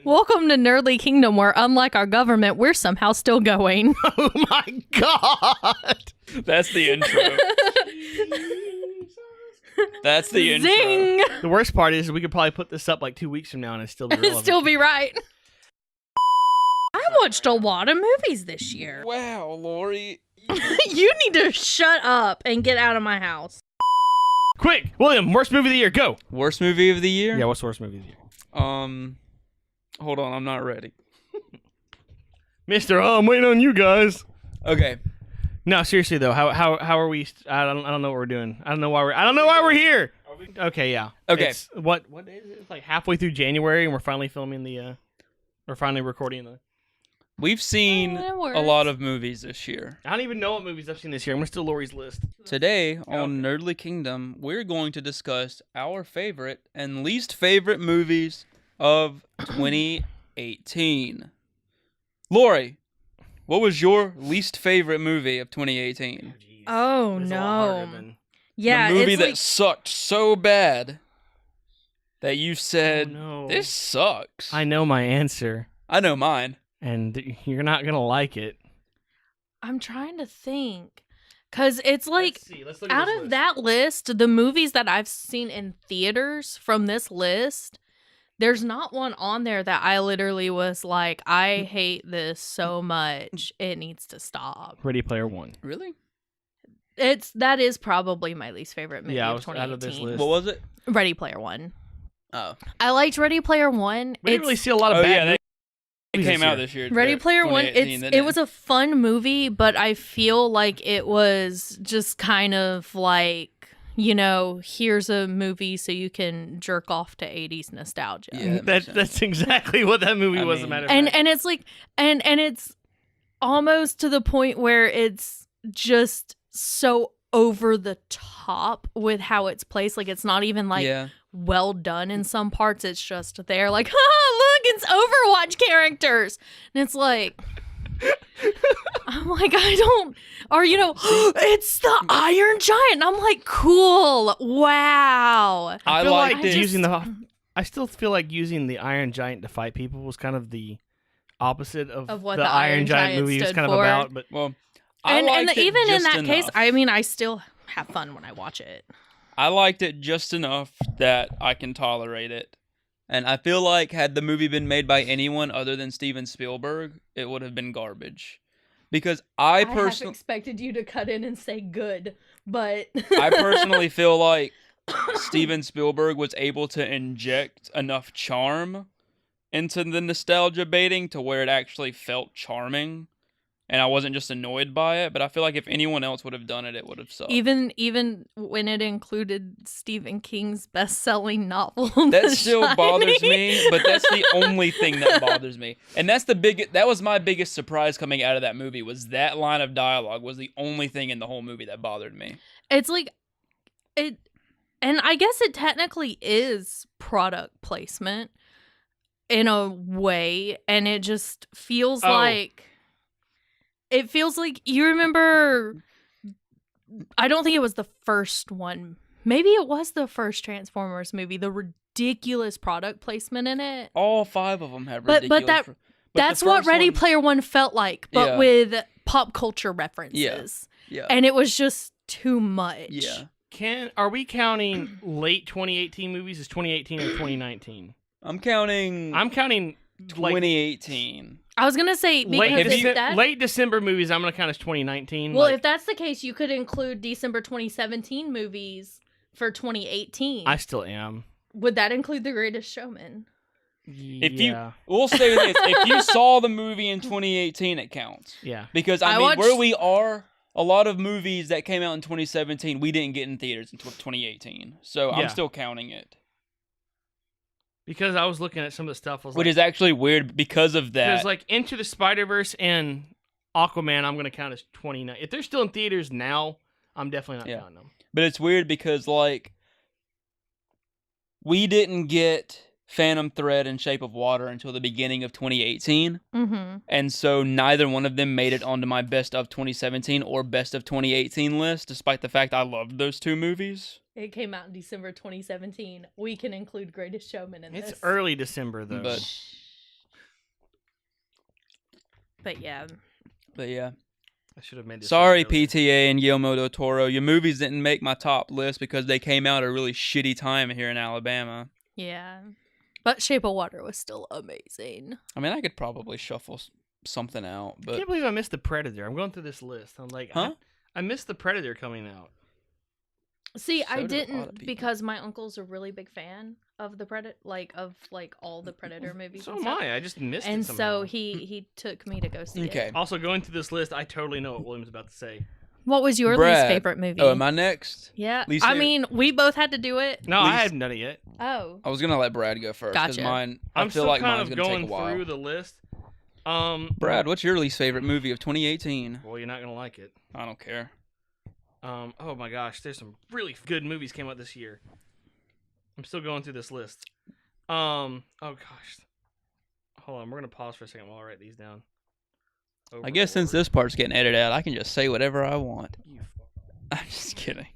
Welcome to Nerdly Kingdom, where unlike our government, we're somehow still going. Oh my god! That's the intro. That's the intro. Zing! The worst part is we could probably put this up like 2 weeks from now and it'd still be relevant. Still be right. I watched a lot of movies this year. Wow, Lori. You need to shut up and get out of my house. Quick, William, worst movie of the year, go! Worst movie of the year? Yeah, what's the worst movie of the year? Hold on, I'm not ready. Mister, I'm waiting on you guys. Okay. No, seriously though, how are we? I don't know what we're doing. I don't know why we're here. Okay, yeah. Okay. It's, what day is it? It's like halfway through January, and we're finally filming we're finally recording the. We've seen a lot of movies this year. I don't even know what movies I've seen this year. I'm still Lori's list. Today on Nerdly Kingdom, we're going to discuss our favorite and least favorite movies of 2018. Lori, what was your least favorite movie of 2018? Oh, no. Yeah, the movie it's that like... sucked so bad that you said, no. This sucks. I know my answer, I know mine. and you're not gonna like it. I'm trying to think. Because it's like, Let's look out of that list, the movies that I've seen in theaters from this list, there's not one on there that I literally was like, I hate this so much, it needs to stop. Ready Player One. Really? That is probably my least favorite movie of 2018. out of this list. What was it? Ready Player One. Oh. I liked Ready Player One. We didn't really see a lot of Oh, bad yeah, movies It came this out year. this year. Ready Player One, 2018, didn't it was a fun movie, but I feel like it was just kind of like, you know, here's a movie so you can jerk off to 80s nostalgia. Yeah. That's exactly what that movie was. A matter of fact. And it's like and it's almost to the point where it's just so over the top with how it's placed. Like, it's not even like well done in some parts. It's just there like, look, it's Overwatch characters. And it's like, I'm like, it's the Iron Giant. And I'm like, cool. Wow. I feel liked like it. I still feel like using the Iron Giant to fight people was kind of the opposite of what the Iron Giant movie was stood kind for. of about. But Well, Even in that case, enough. I mean, I still have fun when I watch it. I liked it just enough that I can tolerate it. And I feel like had the movie been made by anyone other than Steven Spielberg, it would have been garbage. Because I personally expected you to cut in and say good, but I personally feel like Steven Spielberg was able to inject enough charm into the nostalgia baiting to where it actually felt charming. And I wasn't just annoyed by it, but I feel like if anyone else would have done it, it would have sucked. Even when it included Stephen King's best-selling novel, That still bothers me, but that's the only thing that bothers me. And that was my biggest surprise coming out of that movie, was that line of dialogue was the only thing in the whole movie that bothered me. It's like it, and I guess it technically is product placement in a way, and it just feels like. It feels like, you remember, I don't think it was the first one. Maybe it was the first Transformers movie, the ridiculous product placement in it. All 5 of them have ridiculous. But that's what Ready Player One felt like, but with pop culture references. Yeah. And it was just too much. Yeah. are we counting late 2018 movies as 2018 or 2019? I'm counting 2018. I was going to say, because late December movies, I'm going to count as 2019. Well, if that's the case, you could include December 2017 movies for 2018. I still am. Would that include The Greatest Showman? We'll say this, if you saw the movie in 2018, it counts. Yeah. Because, where we are, a lot of movies that came out in 2017, we didn't get in theaters until 2018. So I'm still counting it. Because I was looking at some of the stuff. Which is actually weird because of that. Because, like, Into the Spider-Verse and Aquaman, I'm going to count as 29. If they're still in theaters now, I'm definitely not counting them. But it's weird because, like, we didn't get Phantom Thread and Shape of Water until the beginning of 2018. Mm-hmm. And so neither one of them made it onto my best of 2017 or best of 2018 list, despite the fact I loved those 2 movies. It came out in December 2017. We can include Greatest Showman in this. It's early December, though. But But yeah. I should have made this. Sorry, list earlier. PTA and Guillermo del Toro. Your movies didn't make my top list because they came out at a really shitty time here in Alabama. Yeah. But Shape of Water was still amazing. I mean, I could probably shuffle something out, I but can't believe I missed The Predator. I'm going through this list. I'm like, Huh? I missed The Predator coming out. See, So I did a lot of didn't people. because my uncle's a really big fan of the Predator, of all the Predator movies. So and am stuff. I. I just missed it And somehow. so he took me to go see okay. it. Also, going through this list, I totally know what William's about to say. What was your Brad. least favorite movie? Oh, am I next? Yeah. Least I favorite- mean, we both had to do it. No, I Least- haven't done it yet. Oh. I was gonna let Brad go first because Gotcha. mine. I I'm feel still like kind mine's of gonna going take a while. through the list. Brad, what's your least favorite movie of 2018? Well, you're not gonna like it. I don't care. Oh my gosh, there's some really good movies came out this year. I'm still going through this list. Oh gosh. Hold on, we're gonna pause for a second while I write these down. I guess since this part's getting edited out, I can just say whatever I want. You I'm just kidding.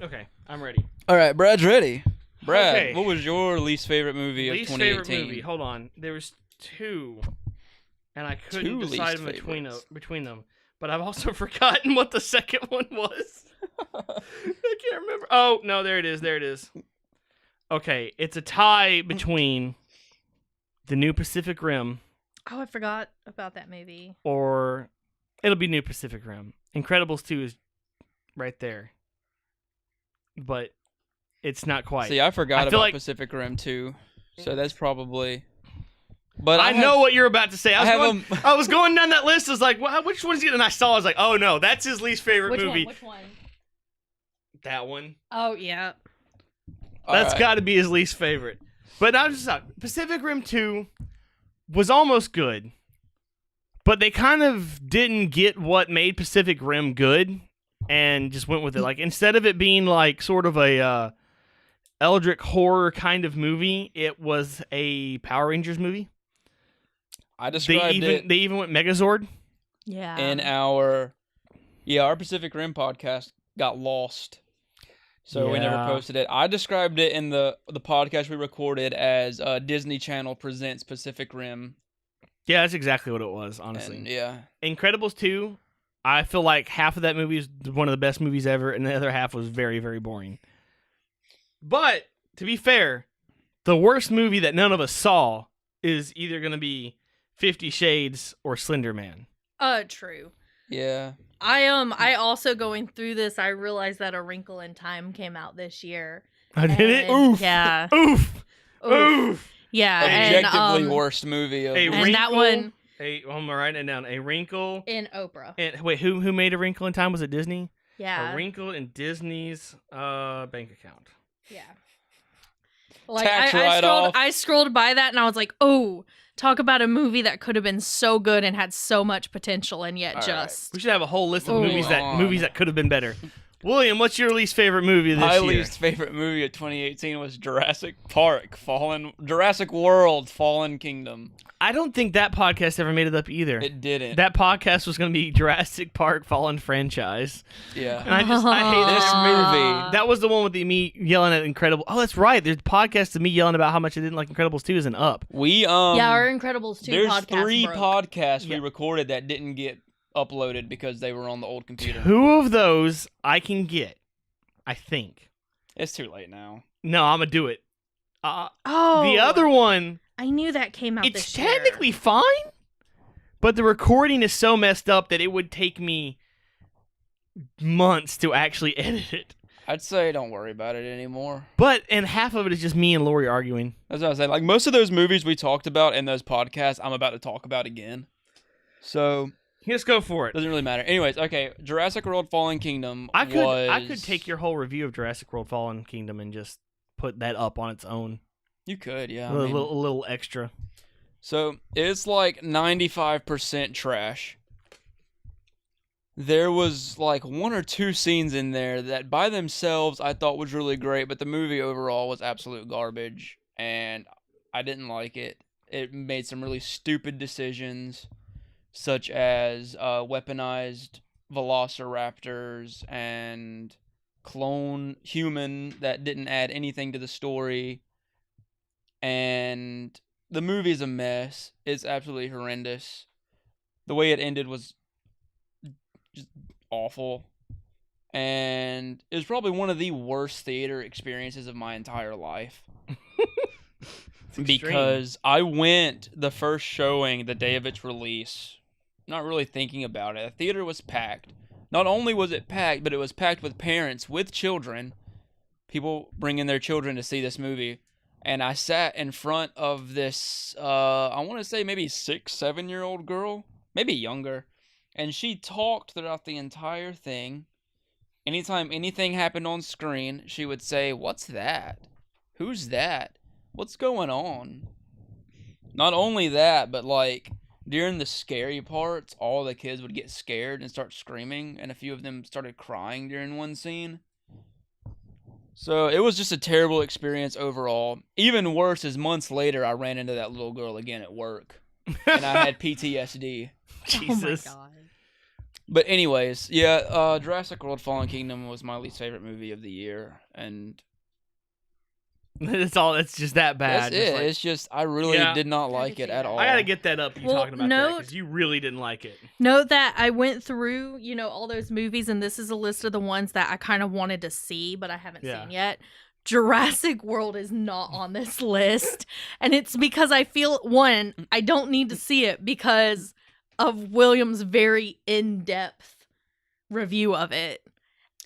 Okay, I'm ready. All right, Brad's ready. Brad, Okay. what was your least favorite movie Least of favorite 2018? movie. Hold on, there was two, and I couldn't Two decide least between them. But I've also forgotten what the second one was. I can't remember. Oh no, there it is. There it is. Okay, it's a tie between the New Pacific Rim Oh, I forgot about that movie. or it'll be New Pacific Rim. Incredibles 2 is right there, but it's not quite. See, I forgot I feel about like- Pacific Rim 2, so that's probably. But I know what you're about to say. I have I was going down that list. I was like, well, which one's it? And I saw. I was like, oh no, that's his least favorite movie. Which one? That one. Oh, yeah. That's got to be his least favorite. But now just Pacific Rim 2 was almost good, but they kind of didn't get what made Pacific Rim good and just went with it. Like instead of it being like sort of a Eldritch horror kind of movie, it was a Power Rangers movie. I described it They even went Megazord. Yeah. in our Pacific Rim podcast got lost. So we never Yeah. posted it. I described it in the podcast we recorded as Disney Channel presents Pacific Rim. Yeah, that's exactly what it was, honestly. And yeah. Incredibles 2, I feel like half of that movie is one of the best movies ever, and the other half was very, very boring. But, to be fair, the worst movie that none of us saw is either going to be 50 Shades or Slender Man. True. Yeah. I also going through this, I realized that A Wrinkle in Time came out this year. I did it? And- Oof. Yeah. Oof. Oof. Oof. Yeah. Objectively and, worst movie of A And that Wrinkle- one I'm writing it down. A Wrinkle. in Oprah. And wait, who made A Wrinkle in Time? Was it Disney? Yeah. A Wrinkle in Disney's bank account. Yeah. Like Tax I write-off. scrolled by that and I was like, oh, talk about a movie that could have been so good and had so much potential and yet All right. just We should have a whole list of Oh. movies On. that could have been better. William, what's your least favorite movie this My year? least favorite movie of 2018 was Jurassic World Fallen Kingdom. I don't think that podcast ever made it up either. It didn't. That podcast was going to be Jurassic Park Fallen Franchise. And yeah. I hate This movie. That was the one with me yelling at Incredible. Oh, that's right. There's a podcast of me yelling about how much I didn't like Incredibles 2 isn't up. We yeah, our Incredibles 2 there's podcast 3 broke. podcasts Yeah. we recorded that didn't get uploaded because they were on the old computer. 2 of those I can get, I think. It's too late now. No, I'm going to do it. Oh, The other one, I knew that came out it's this year. technically fine, but the recording is so messed up that it would take me months to actually edit it. I'd say don't worry about it anymore. And half of it is just me and Lori arguing. That's what I was saying. Like most of those movies we talked about in those podcasts, I'm about to talk about again. So Let's go for it. doesn't really matter. Anyways, okay, Jurassic World Fallen Kingdom I could was... take your whole review of Jurassic World Fallen Kingdom and just put that up on its own. You could, yeah. A little extra. So it's like 95% trash. There was like 1 or 2 scenes in there that by themselves I thought was really great, but the movie overall was absolute garbage, and I didn't like it. It made some really stupid decisions, such as weaponized velociraptors and clone human that didn't add anything to the story, and the movie's a mess. It's absolutely horrendous. The way it ended was just awful. And it was probably one of the worst theater experiences of my entire life. Because I went the first showing the day of its release, not really thinking about it. The theater was packed. Not only was it packed, but it was packed with parents with children. People bringing their children to see this movie. And I sat in front of this, I want to say maybe 6-7-year-old girl, maybe younger. And she talked throughout the entire thing. Anytime anything happened on screen, she would say, "What's that? Who's that? What's going on?" Not only that, but like during the scary parts, all the kids would get scared and start screaming, and a few of them started crying during one scene. So it was just a terrible experience overall. Even worse is months later, I ran into that little girl again at work, and I had PTSD. Jesus. Oh my God. But anyways, yeah, Jurassic World: Fallen Kingdom was my least favorite movie of the year, and It's just that bad. that's it. It's just I really did not like it at all. I gotta get that up. You talking about that because you really didn't like it. Note that I went through, all those movies, and this is a list of the ones that I kind of wanted to see, but I haven't seen yet. Jurassic World is not on this list, and it's because I feel, one, I don't need to see it because of William's very in-depth review of it.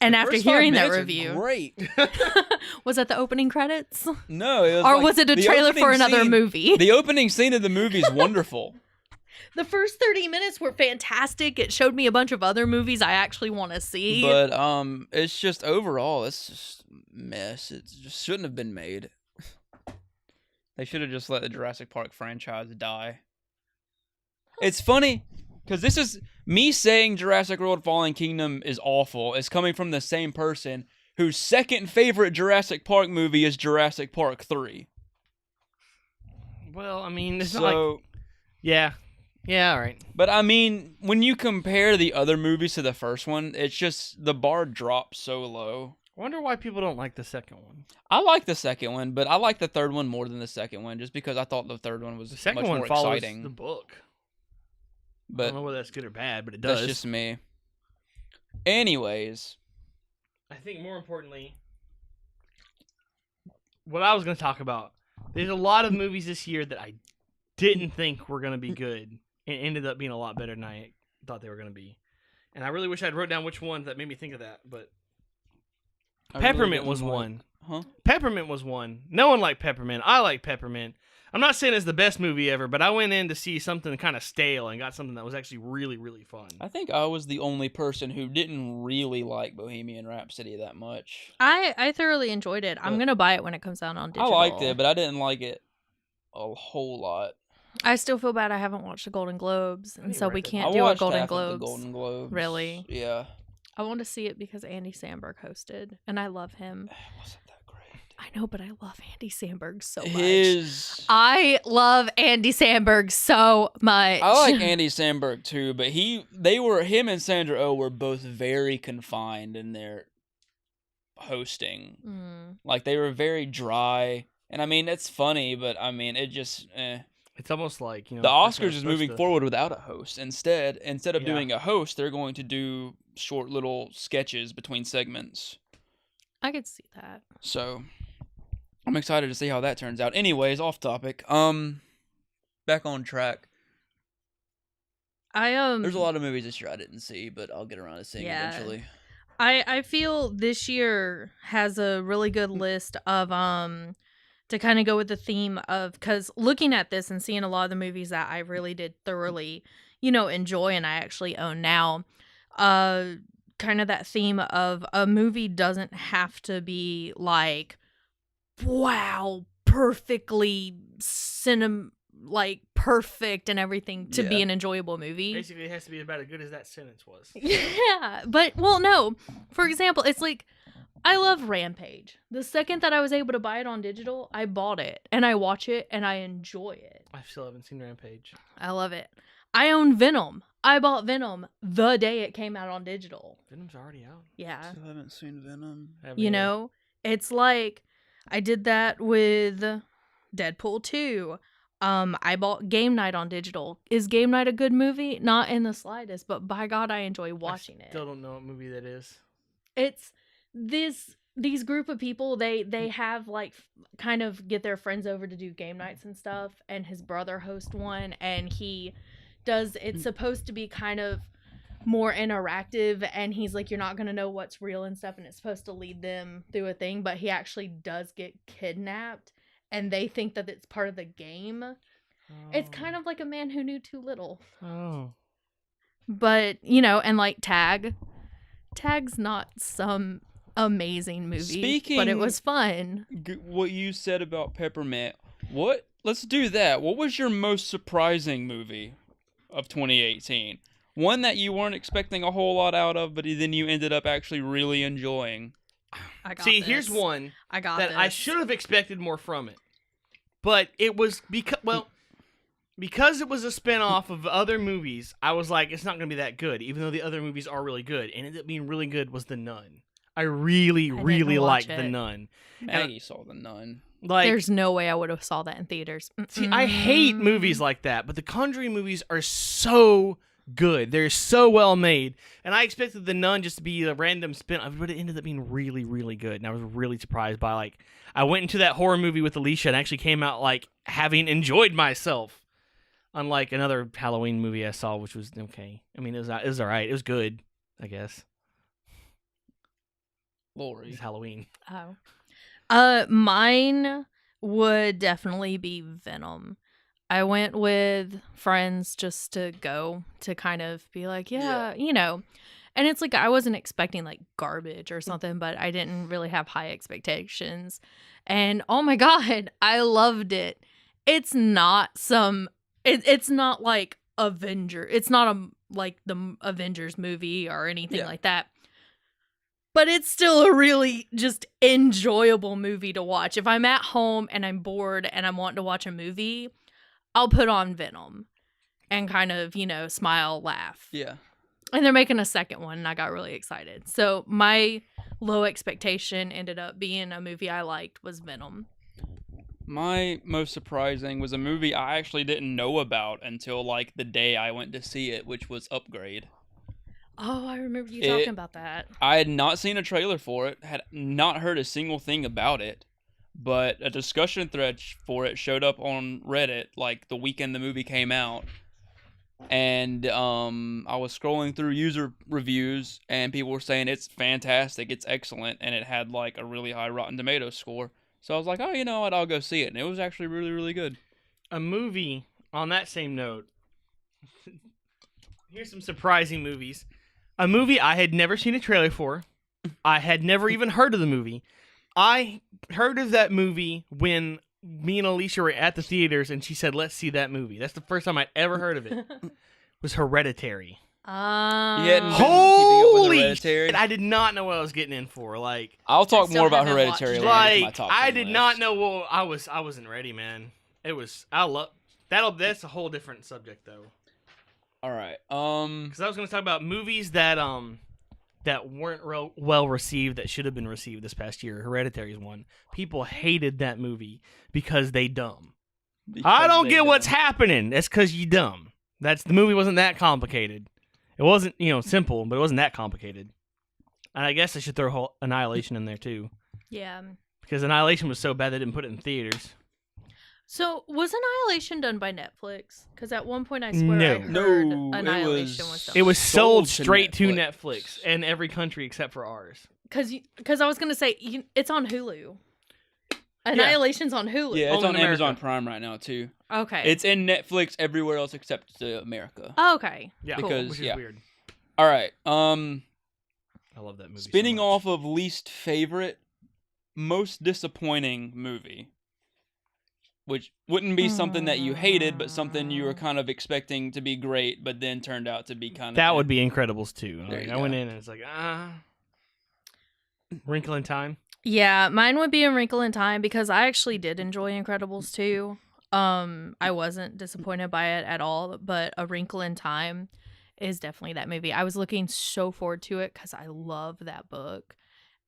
And after hearing that review, great. Was that the opening credits? No, it was or was it a trailer for another movie? The opening scene of the movie is wonderful. The first 30 minutes were fantastic. It showed me a bunch of other movies I actually want to see. But it's just overall, it's just a mess. It just shouldn't have been made. They should have just let the Jurassic Park franchise die. It's funny, because this is me saying Jurassic World: Fallen Kingdom is awful. Is coming from the same person whose second favorite Jurassic Park movie is Jurassic Park 3. Well, I mean, it's not like... Yeah, all right. But I mean, when you compare the other movies to the first one, it's just the bar drops so low. I wonder why people don't like the second one. I like the second one, but I like the third one more than the second one, just because I thought the third one was much more exciting. The book. But I don't know whether that's good or bad, but it does. That's just me. Anyways. I think more importantly, what I was going to talk about, there's a lot of movies this year that I didn't think were going to be good and ended up being a lot better than I thought they were going to be. And I really wish I'd wrote down which ones that made me think of that, but Peppermint was one. Huh? Peppermint was one. No one liked Peppermint. I like Peppermint. I'm not saying it's the best movie ever, but I went in to see something kind of stale and got something that was actually really, really fun. I think I was the only person who didn't really like Bohemian Rhapsody that much. I thoroughly enjoyed it. I'm going to buy it when it comes out on digital. I liked it, but I didn't like it a whole lot. I still feel bad I haven't watched the Golden Globes, and so we can't do a Golden Globes. The Golden Globes. Really? Yeah. I want to see it because Andy Samberg hosted, and I love him. It wasn't that great. I know, but I love Andy Samberg so much. I love Andy Samberg so much. I like Andy Samberg too, but him and Sandra Oh were both very confined in their hosting. Like they were very dry, and I mean it's funny, but I mean it just. It's almost like the Oscars is moving forward without a host. Instead of doing a host, they're going to do short little sketches between segments. I could see that. So, I'm excited to see how that turns out. Anyways, off topic. Back on track. There's a lot of movies this year I didn't see, but I'll get around to seeing eventually. I feel this year has a really good list of to kind of go with the theme of, because looking at this and seeing a lot of the movies that I really did thoroughly, enjoy and I actually own now, kind of that theme of a movie doesn't have to be like, wow, perfectly perfect and everything to be an enjoyable movie. Basically, it has to be about as good as that sentence was. Yeah, but, no. For example, it's like, I love Rampage. The second that I was able to buy it on digital, I bought it, and I watch it, and I enjoy it. I still haven't seen Rampage. I love it. I own Venom. I bought Venom the day it came out on digital. Venom's already out? Yeah. Still haven't seen Venom. It's like, I did that with Deadpool 2. I bought Game Night on digital. Is Game Night a good movie? Not in the slightest, but by God, I enjoy watching I it. still don't know what movie that is. It's these group of people. They have like kind of get their friends over to do game nights and stuff, and his brother hosts one, and he does. It's supposed to be kind of more interactive, and he's like, you're not gonna know what's real and stuff, and it's supposed to lead them through a thing, but he actually does get kidnapped, and they think that it's part of the game. It's kind of like A Man Who Knew Too Little. Oh. But, you know, and like Tag's not some amazing movie, but it was fun. What you said about Peppermint, let's do that. What was your most surprising movie of 2018? One that you weren't expecting a whole lot out of, but then you ended up actually really enjoying. Here's one that I should have expected more from it. But it was because it was a spinoff of other movies, I was like, it's not going to be that good, even though the other movies are really good. And it ended up being really good was The Nun. I really liked The Nun. Maggie saw The Nun. Like, there's no way I would have saw that in theaters. See, I hate movies like that, but the Conjuring movies are so good. They're so well made. And I expected The Nun just to be a random spin-off, but it ended up being really, really good. And I was really surprised by, like, I went into that horror movie with Alicia and actually came out, like, having enjoyed myself. Unlike another Halloween movie I saw, which was okay. I mean, it was all right. It was good, I guess. Lori. It's Halloween. Oh. Mine would definitely be Venom. I went with friends just to go to kind of be like, yeah, you know. And it's like I wasn't expecting like garbage or something, but I didn't really have high expectations. And oh my God, I loved it. It's not it's not like Avenger. It's not like the Avengers movie or anything like that. But it's still a really just enjoyable movie to watch. If I'm at home and I'm bored and I'm wanting to watch a movie, I'll put on Venom and kind of, you know, smile, laugh. Yeah. And they're making a second one, and I got really excited. So my low expectation ended up being a movie I liked was Venom. My most surprising was a movie I actually didn't know about until like the day I went to see it, which was Upgrade. Oh, I remember you talking about that. I had not seen a trailer for it, had not heard a single thing about it, but a discussion thread for it showed up on Reddit like the weekend the movie came out. And I was scrolling through user reviews, and people were saying it's fantastic, it's excellent, and it had like a really high Rotten Tomatoes score. So I was like, oh, you know what, I'll go see it. And it was actually really, really good. A movie, on that same note, here's some surprising movies. A movie I had never seen a trailer for. I had never even heard of the movie. I heard of that movie when me and Alicia were at the theaters, and she said, let's see that movie. That's the first time I'd ever heard of it. It was Hereditary. You hadn't been keeping up with Holy Hereditary? shit, I did not know what I was getting in for. Like, I'll talk still more about haven't Hereditary watched later. it. It's my like top I 10 did list. not know what I wasn't ready, man. It was that's a whole different subject though. All right. Because I was going to talk about movies that weren't well received that should have been received this past year. Hereditary is one. People hated that movie because they dumb. I don't get what's happening. That's because you dumb. The movie wasn't that complicated. It wasn't, simple, but it wasn't that complicated. And I guess I should throw Annihilation in there too. Yeah. Because Annihilation was so bad they didn't put it in theaters. So, was Annihilation done by Netflix? Because at one point I swear I heard Annihilation was done. It was sold straight to Netflix. Netflix in every country except for ours. Because I was going to say, it's on Hulu. Annihilation's on Hulu. Yeah, it's Only on in Amazon America. Prime right now too. Okay. It's in Netflix everywhere else except America. Okay. Yeah, cool. because which is weird. All right. I love that movie. Spinning so much. off of least favorite, most disappointing movie, which wouldn't be something that you hated, but something you were kind of expecting to be great, but then turned out to be kind of That would be Incredibles 2. There Like, you I went go. in and it's like, Wrinkle in Time. Yeah, mine would be A Wrinkle in Time because I actually did enjoy Incredibles 2. I wasn't disappointed by it at all, but A Wrinkle in Time is definitely that movie. I was looking so forward to it because I love that book,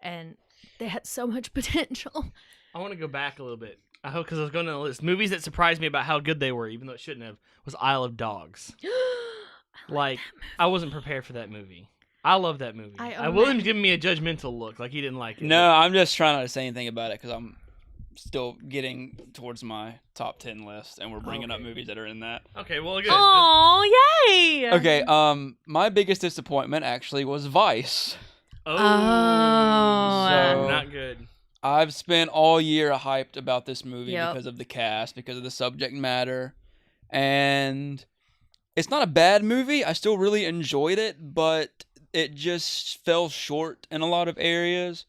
and they had so much potential. I want to go back a little bit. I hope, because I was going to list movies that surprised me about how good they were, even though it shouldn't have, was Isle of Dogs. I wasn't prepared for that movie. I love that movie. William's giving me a judgmental look, like he didn't like it. No, I'm just trying not to say anything about it because I'm still getting towards my top 10 list, and we're bringing up movies that are in that. Okay, well, good. Oh, yay! Okay, my biggest disappointment actually was Vice. Oh, so not good. I've spent all year hyped about this movie because of the cast, because of the subject matter, and it's not a bad movie. I still really enjoyed it, but it just fell short in a lot of areas.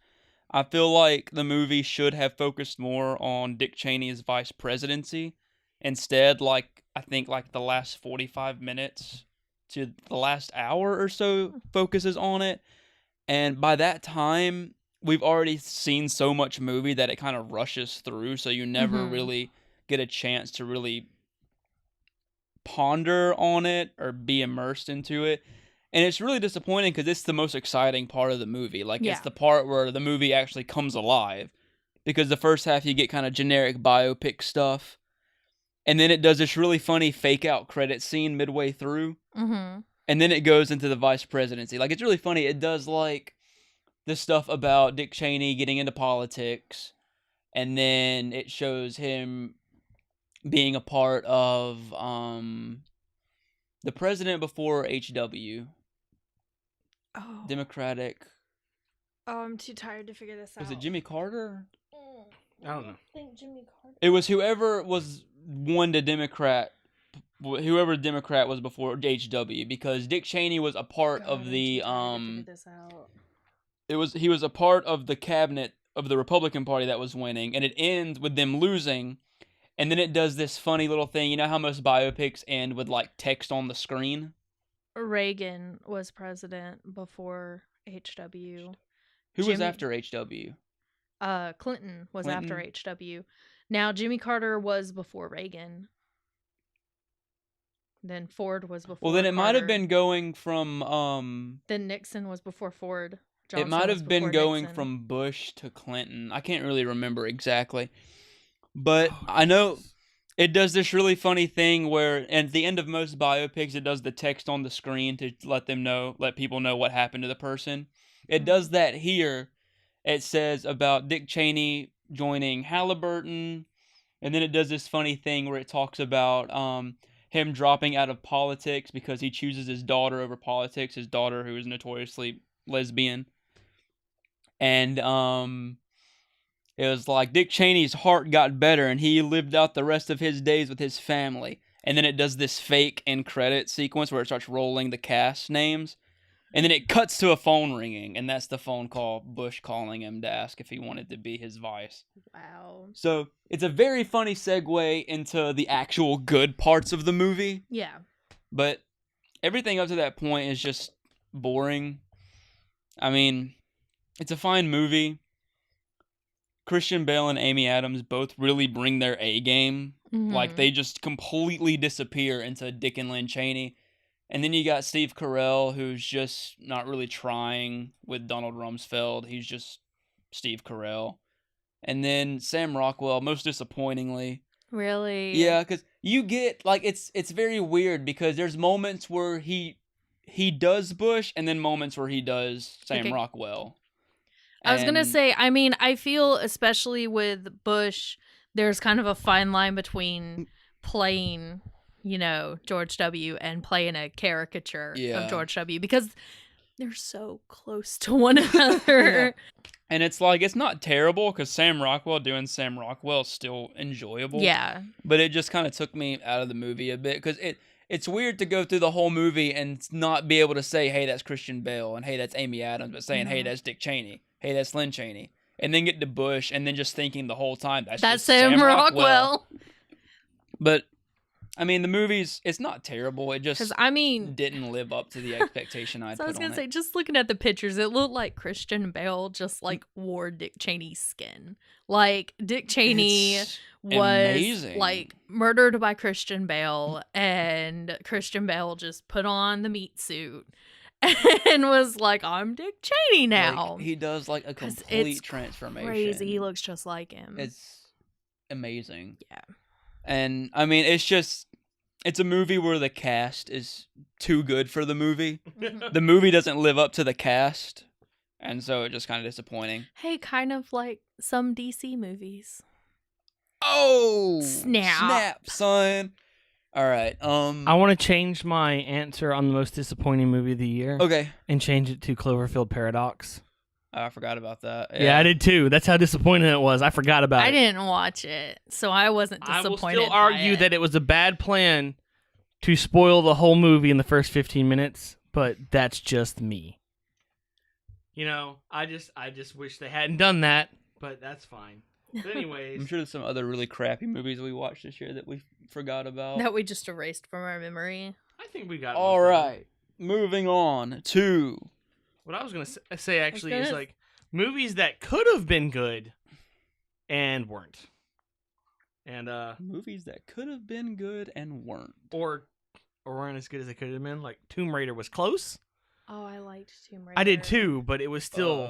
I feel like the movie should have focused more on Dick Cheney's vice presidency. Instead, I think the last 45 minutes to the last hour or so focuses on it. And by that time, we've already seen so much movie that it kind of rushes through, so you never really get a chance to really ponder on it or be immersed into it. And it's really disappointing because it's the most exciting part of the movie. It's the part where the movie actually comes alive. Because the first half, you get kind of generic biopic stuff. And then it does this really funny fake-out credit scene midway through. Mm-hmm. And then it goes into the vice presidency. It's really funny. It does, this stuff about Dick Cheney getting into politics. And then it shows him being a part of the president before H.W. Oh. Democratic. Oh, I'm too tired to figure this out. Was it Jimmy Carter? I don't know. I think Jimmy Carter. It was whoever was won to Democrat. Whoever Democrat was before H.W. because Dick Cheney was a part of the he was a part of the cabinet of the Republican Party that was winning, and it ends with them losing, and then it does this funny little thing. You know how most biopics end with text on the screen? Reagan was president before H.W. Who was after H.W.? Clinton was after H.W. Now, Jimmy Carter was before Reagan. Then Ford was before Well, then it Carter. might have been going from... Then Nixon was before Ford. Johnson it might have been going Nixon. from Bush to Clinton. I can't really remember exactly. But I know it does this really funny thing where at the end of most biopics, it does the text on the screen to let people know what happened to the person. It does that here. It says about Dick Cheney joining Halliburton. And then it does this funny thing where it talks about him dropping out of politics because he chooses his daughter over politics. His daughter, who is notoriously lesbian. And it was Dick Cheney's heart got better and he lived out the rest of his days with his family. And then it does this fake end credit sequence where it starts rolling the cast names. And then it cuts to a phone ringing, and that's the phone call, Bush calling him to ask if he wanted to be his vice. Wow. So it's a very funny segue into the actual good parts of the movie. Yeah. But everything up to that point is just boring. I mean, it's a fine movie. Christian Bale and Amy Adams both really bring their A game. Mm-hmm. They just completely disappear into Dick and Lynn Cheney. And then you got Steve Carell, who's just not really trying with Donald Rumsfeld. He's just Steve Carell. And then Sam Rockwell, most disappointingly. Really? Yeah, because you get, it's very weird because there's moments where he does Bush and then moments where he does Sam Rockwell. I was going to say, I mean, I feel especially with Bush, there's kind of a fine line between playing... George W. and playing a caricature of George W. because they're so close to one another. Yeah. And it's it's not terrible because Sam Rockwell doing Sam Rockwell is still enjoyable. Yeah. But it just kind of took me out of the movie a bit because it's weird to go through the whole movie and not be able to say, hey, that's Christian Bale and hey, that's Amy Adams, but saying, hey, that's Dick Cheney. Hey, that's Lynn Cheney. And then get to Bush and then just thinking the whole time, that's Sam Rockwell. But... I mean, the movie's, it's not terrible. It just didn't live up to the expectation I'd put on it. I was going to say, just looking at the pictures, it looked like Christian Bale just, wore Dick Cheney's skin. Dick Cheney was, amazing. Murdered by Christian Bale, and Christian Bale just put on the meat suit and was like, I'm Dick Cheney now. He does, a complete transformation. Crazy. He looks just like him. It's amazing. Yeah. And I mean, it's a movie where the cast is too good for the movie. The movie doesn't live up to the cast, and so it's just kind of disappointing. Hey, kind of like some DC movies. Oh, Snap, son. All right. I want to change my answer on the most disappointing movie of the year. Okay. And change it to Cloverfield Paradox. I forgot about that. Yeah, I did too. That's how disappointing it was. I forgot about it. I didn't watch it, so I wasn't disappointed. I will still argue by that it was a bad plan to spoil the whole movie in the first 15 minutes, but that's just me. You know, I just wish they hadn't done that, but that's fine. But anyways, I'm sure there's some other really crappy movies we watched this year that we forgot about. that we just erased from our memory. I think we got. All right, moving on to what I was gonna say. Actually, is like movies that could have been good and weren't, and movies that could have been good and weren't, or weren't as good as they could have been. Like Tomb Raider was close. Oh, I liked Tomb Raider. I did too, but it was still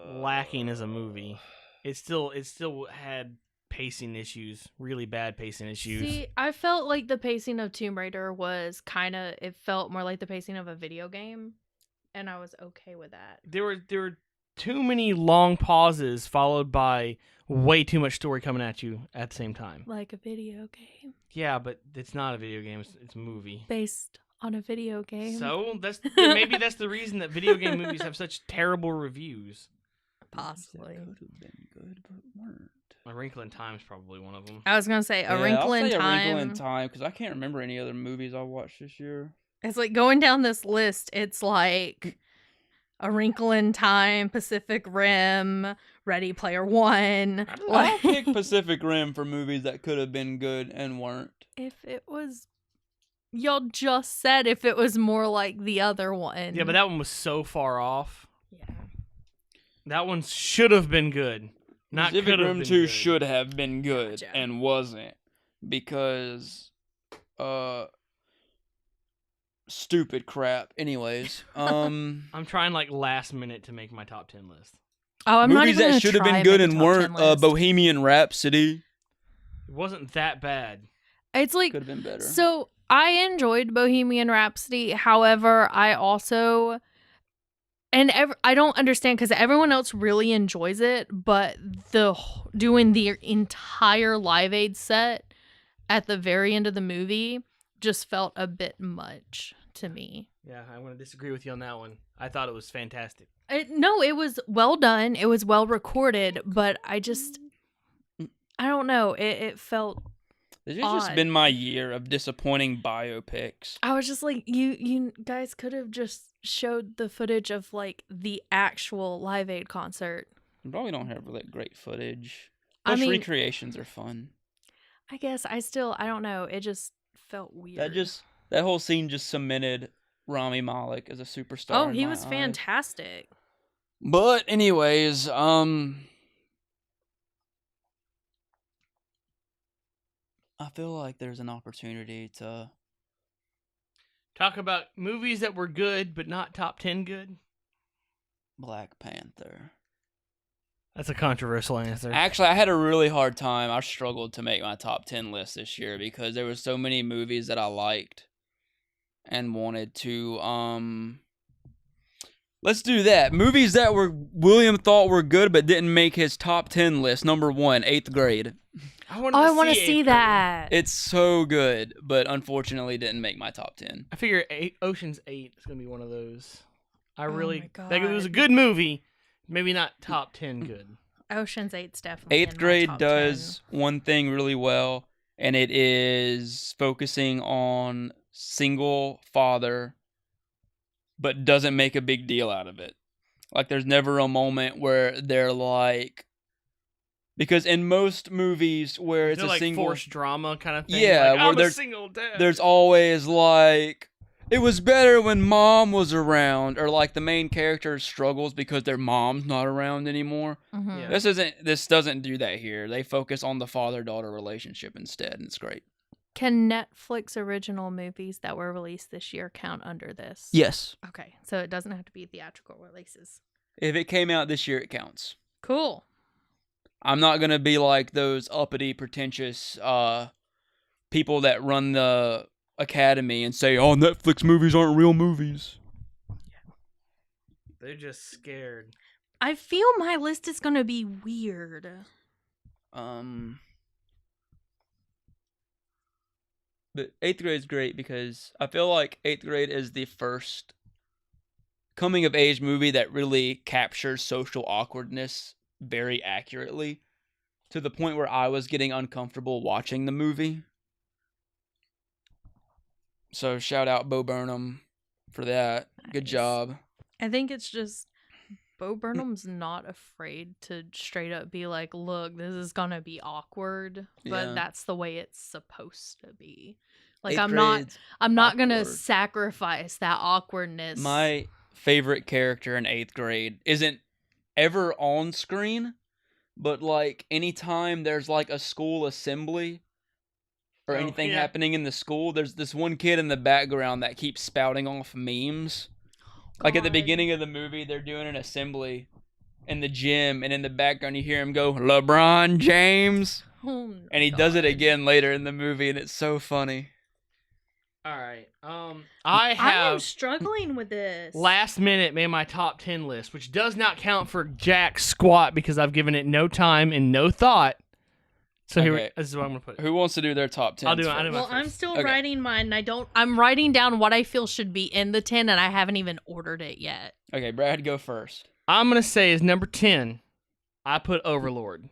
lacking as a movie. It still had pacing issues, really bad pacing issues. See, I felt like the pacing of Tomb Raider was it felt more like the pacing of a video game, and I was okay with that. There were too many long pauses followed by way too much story coming at you at the same time. Like a video game. Yeah, but it's not a video game, it's a movie. Based on a video game. So, maybe that's the reason that video game movies have such terrible reviews. Possibly. Could have been good, but weren't. A Wrinkle in Time is probably one of them. I was gonna say A Wrinkle in Time. A Wrinkle in Time, because I can't remember any other movies I watched this year. It's like going down this list. It's like A Wrinkle in Time, Pacific Rim, Ready Player One. I'll pick Pacific Rim for movies that could have been good and weren't. If it was, y'all just said if it was more like the other one. Yeah, but that one was so far off. Yeah. That one should have been good. Not Pacific Rim 2 good. should have been good Gotcha. and wasn't because stupid crap. Anyways, I'm trying like last minute to make my top 10 list. Oh, I'm not movies even that should have been good and weren't. Bohemian Rhapsody. It wasn't that bad. It's like could have been better. So I enjoyed Bohemian Rhapsody. However, I also I don't understand because everyone else really enjoys it, but doing the entire Live Aid set at the very end of the movie just felt a bit much to me. Yeah, I want to disagree with you on that one. I thought it was fantastic. No, it was well done. It was well recorded, but I don't know. It felt This has just been my year of disappointing biopics. I was just like, you guys could have just showed the footage of like the actual Live Aid concert. We probably don't have really great footage. I mean, recreations are fun. I guess I don't know. It just felt weird. That whole scene just cemented Rami Malek as a superstar. Oh, he was fantastic. But anyways, I feel like there's an opportunity to talk about movies that were good but not top 10 good. Black Panther. That's a controversial answer. Actually, I had a really hard time. I struggled to make my top 10 list this year because there were so many movies that I liked and wanted to let's do that. Movies that William thought were good but didn't make his top 10 list. Number 1, 8th Grade. I want to see that. It's so good, but unfortunately didn't make my top 10. I figure Ocean's 8 is going to be one of those. I really my think it was a God. good movie, maybe not top 10 good. Ocean's 8's definitely 8th Grade does one thing really well, and it is focusing on single father, but doesn't make a big deal out of it. Like, there's never a moment where they're like, because in most movies where it's a like single forced drama kind of thing, yeah, like, where I'm a single dad. there's always like, it was better when mom was around, or like the main character struggles because their mom's not around anymore. Mm-hmm. Yeah. This doesn't do that here. They focus on the father-daughter relationship instead, and it's great. Can Netflix original movies that were released this year count under this? Yes. Okay, so it doesn't have to be theatrical releases. If it came out this year, it counts. Cool. I'm not gonna be like those uppity, pretentious people that run the academy and say, "Oh, Netflix movies aren't real movies." They're just scared. I feel my list is gonna be weird. But 8th grade is great because I feel like 8th grade is the first coming of age movie that really captures social awkwardness very accurately, to the point where I was getting uncomfortable watching the movie. So shout out Bo Burnham for that. Good Nice. job. I think it's just Bo Burnham's not afraid to straight up be like, look, this is gonna be awkward, but Yeah. that's the way it's supposed to be. Like 8th I'm not grade's gonna awkward. sacrifice that awkwardness. My favorite character in 8th grade isn't ever on screen, but like anytime there's like a school assembly or anything happening in the school, there's this one kid in the background that keeps spouting off memes. Like at the God. beginning of the movie, they're doing an assembly in the gym, and in the background you hear him go, "LeBron James," Oh, and he does it God. again later in the movie, and it's so funny. All right. I I am have struggling with this. last minute made my top 10 list, which does not count for jack squat because I've given it no time and no thought. So Okay. this is what I'm gonna put. Who wants to do their top 10? I'll do it. Well, I'm first. still Okay. writing mine. I'm writing down what I feel should be in the 10, and I haven't even ordered it yet. Okay, Brad, go first. I'm gonna say is number 10. I put Overlord.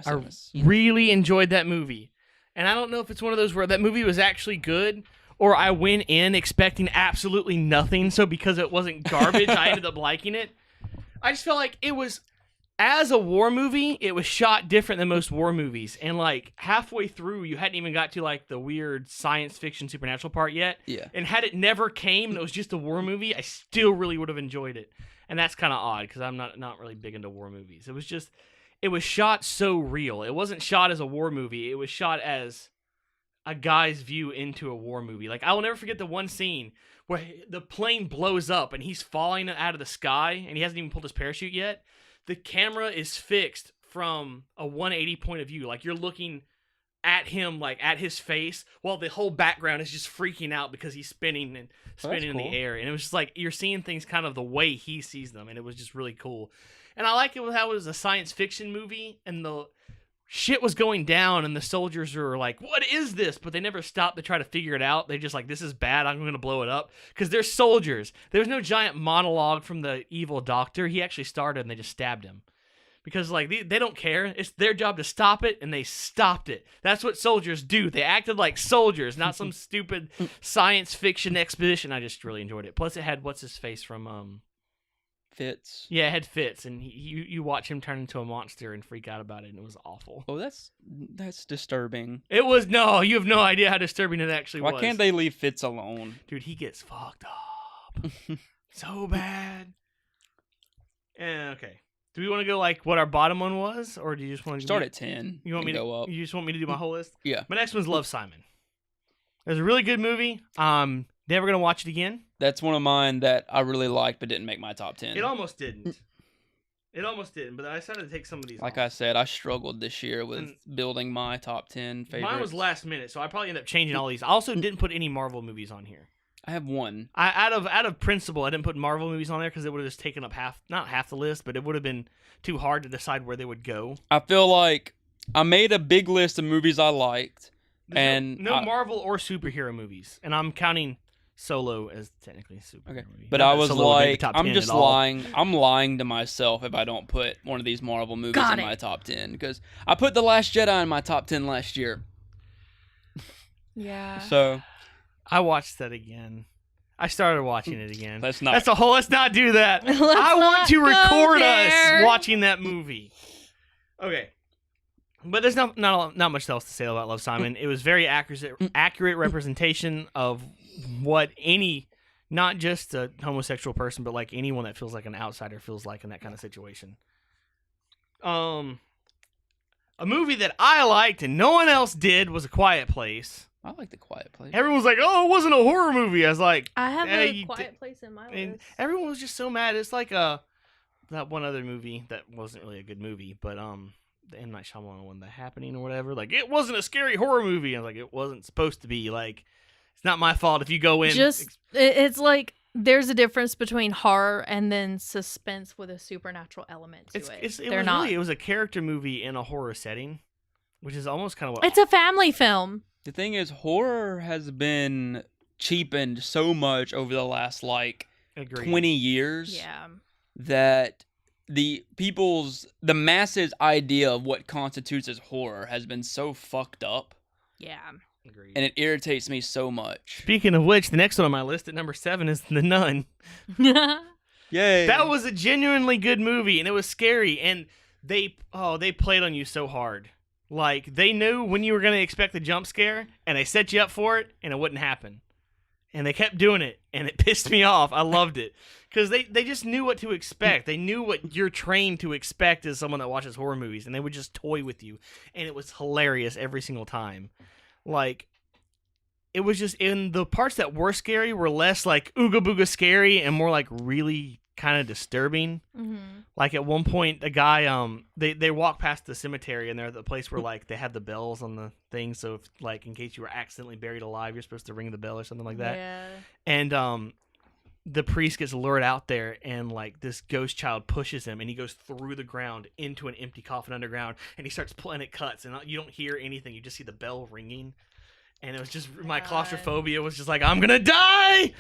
I really enjoyed that movie, and I don't know if it's one of those where that movie was actually good, or I went in expecting absolutely nothing. So because it wasn't garbage, I ended up liking it. I just felt like it was. As a war movie, it was shot different than most war movies. And, like, halfway through, you hadn't even got to, like, the weird science fiction supernatural part yet. Yeah. And had it never came and it was just a war movie, I still really would have enjoyed it. And that's kind of odd because I'm not really big into war movies. It was shot so real. It wasn't shot as a war movie. It was shot as a guy's view into a war movie. Like, I will never forget the one scene where the plane blows up and he's falling out of the sky and he hasn't even pulled his parachute yet. The camera is fixed from a 180 point of view. Like, you're looking at him, like, at his face, while the whole background is just freaking out because he's spinning in the air. And it was just like, you're seeing things kind of the way he sees them, and it was just really cool. And I like it how it was a science fiction movie, and the shit was going down, and the soldiers were like, what is this? But they never stopped to try to figure it out. They just like, this is bad, I'm going to blow it up. Because they're soldiers. There was no giant monologue from the evil doctor. He actually started, and they just stabbed him. Because, like, they don't care. It's their job to stop it, and they stopped it. That's what soldiers do. They acted like soldiers, not some stupid science fiction expedition. I just really enjoyed it. Plus, it had, what's-his-face from, Fitz. Yeah, it had Fitz, and you watch him turn into a monster and freak out about it, and it was awful. Oh, that's disturbing. It was, no, you have no idea how disturbing it actually was. Why can't they leave Fitz alone? Dude, he gets fucked up. So bad. Okay. Do we want to go, like, what our bottom one was, or do you just want to Start at 10. You want me to go up? You just want me to do my whole list? Yeah. My next one's Love, Simon. It was a really good movie. Never gonna watch it again. That's one of mine that I really liked but didn't make my top 10. It almost didn't. But I decided to take some of these. Like off. I said, I struggled this year with building my top 10 favorites. Mine was last minute, so I probably end up changing all these. I also didn't put any Marvel movies on here. I have one. Out of principle, I didn't put Marvel movies on there because it would have just taken up not half the list, but it would have been too hard to decide where they would go. I feel like I made a big list of movies I liked. There's no Marvel or superhero movies, and I'm counting Solo as technically a superhero movie. But Not I that was Solo would make like, the top I'm 10 just at all. lying. I'm lying to myself if I don't put one of these Marvel movies in my top 10. Because I put The Last Jedi in my top 10 last year. Yeah. So I watched that again. I started watching it again. let's not. Let's not do that. Let's I want not to go record there. us watching that movie. Okay. But there's not much else to say about Love, Simon. It was very accurate representation of what any, not just a homosexual person, but like anyone that feels like an outsider feels like in that kind of situation. A movie that I liked and no one else did was A Quiet Place. I like The Quiet Place. Everyone was like, "Oh, it wasn't a horror movie." I was like, I have "Yeah, a you Quiet Place in my and list. everyone was just so mad. It's like that one other movie that wasn't really a good movie, but the M. Night Shyamalan one, The Happening or whatever. Like, it wasn't a scary horror movie. I was like, it wasn't supposed to be. Like, it's not my fault if you go in. It's like there's a difference between horror and then suspense with a supernatural element to it. It was a character movie in a horror setting, which is almost kind of what... It's a family film. The thing is, horror has been cheapened so much over the last, like, Agreed. 20 years. Yeah. That the masses' idea of what constitutes as horror has been so fucked up. Yeah. Agreed. And it irritates me so much. Speaking of which, the next one on my list at number 7 is The Nun. Yay. That was a genuinely good movie, and it was scary, and they played on you so hard. Like, they knew when you were going to expect the jump scare, and they set you up for it, and it wouldn't happen. And they kept doing it, and it pissed me off. I loved it. Because they just knew what to expect. They knew what you're trained to expect as someone that watches horror movies, and they would just toy with you. And it was hilarious every single time. Like, it was just, in the parts that were scary were less like ooga booga scary and more like really kind of disturbing. Mm-hmm. Like, at one point, a guy, they walk past the cemetery, and they're at the place where, like, they have the bells on the thing, so if, like, in case you were accidentally buried alive, you're supposed to ring the bell or something like that. Yeah. And the priest gets lured out there, and, like, this ghost child pushes him, and he goes through the ground into an empty coffin underground, and he starts playing, it cuts, and you don't hear anything, you just see the bell ringing. And it was just, my claustrophobia was just like, I'm gonna die!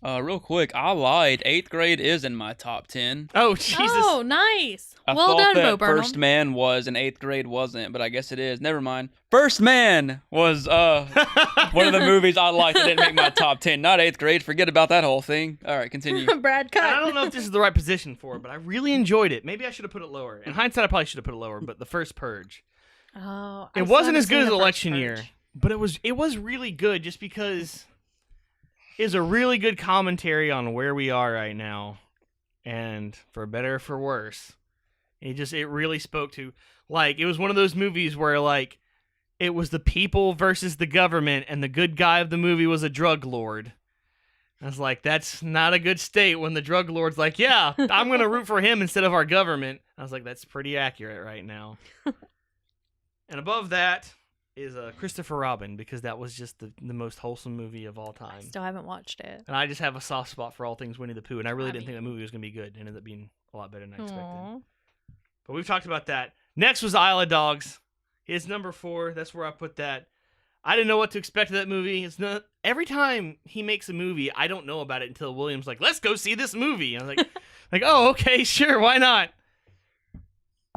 Real quick, I lied. 8th Grade is in my top 10. Oh, Jesus. Oh, nice. I well thought done, that Bo Burnham. First Man was and 8th Grade wasn't, but I guess it is. Never mind. First Man was one of the movies I liked that didn't make my top 10. Not 8th Grade. Forget about that whole thing. All right, continue. Brad, cut. I don't know if this is the right position for it, but I really enjoyed it. Maybe I should have put it lower. In hindsight, I probably should have put it lower, but the first Purge. Oh, It wasn't as good as Election Year, but it was really good just because it's a really good commentary on where we are right now, and for better or for worse. It really spoke to, like, it was one of those movies where, like, it was the people versus the government, and the good guy of the movie was a drug lord. I was like, that's not a good state when the drug lord's like, yeah, I'm going to root for him instead of our government. I was like, that's pretty accurate right now. And above that is Christopher Robin, because that was just the most wholesome movie of all time. I still haven't watched it. And I just have a soft spot for all things Winnie the Pooh, and I really didn't think that movie was going to be good. It ended up being a lot better than I expected. Aww. But we've talked about that. Next was Isle of Dogs. It's number 4. That's where I put that. I didn't know what to expect of that movie. It's not, every time he makes a movie, I don't know about it until William's like, let's go see this movie. And I was like, oh, okay, sure, why not?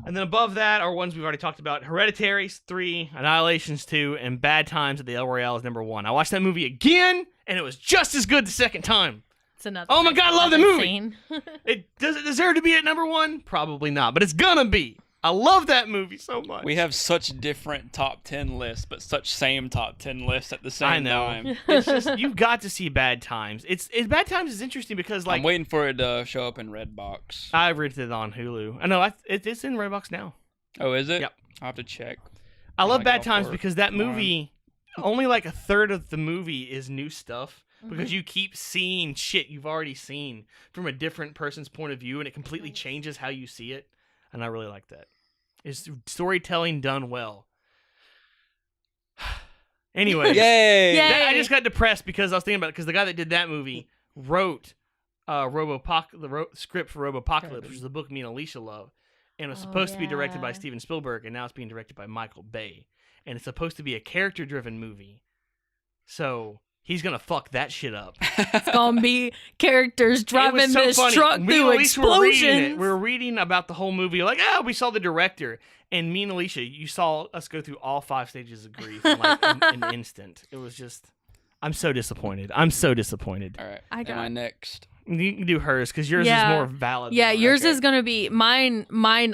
And then above that are ones we've already talked about. Hereditary 3, Annihilations 2, and Bad Times at the El Royale is number 1. I watched that movie again, and it was just as good the second time. It's another. Oh my God, I love the movie. Does it deserve to be at number 1? Probably not, but it's gonna be. I love that movie so much. We have such different top 10 lists, but such same top 10 lists at the same time. It's just, you've got to see Bad Times. It's Bad Times is interesting because, like, I'm waiting for it to show up in Redbox. I rented it on Hulu. I know it's in Redbox now. Oh, is it? Yep. I'll have to check. I love Bad Times because that movie, only like a third of the movie is new stuff. Because you keep seeing shit you've already seen from a different person's point of view, and it completely changes how you see it. And I really like that. It's storytelling done well. Anyway, Yay! I just got depressed because I was thinking about it, because the guy that did that movie wrote the script for Robopocalypse, which is the book me and Alicia love, and it was supposed to be directed by Steven Spielberg, and now it's being directed by Michael Bay, and it's supposed to be a character-driven movie. So he's gonna fuck that shit up. It's gonna be characters driving so this funny. truck Me through and Alicia were reading it. explosions. We were reading about the whole movie. Like, we saw the director, and me and Alicia, you saw us go through all 5 stages of grief in like an instant. It was just, I'm so disappointed. All Right. I got Am I next? You can do hers because yours is more valid. Yeah, than mine. yours Okay. is gonna be mine.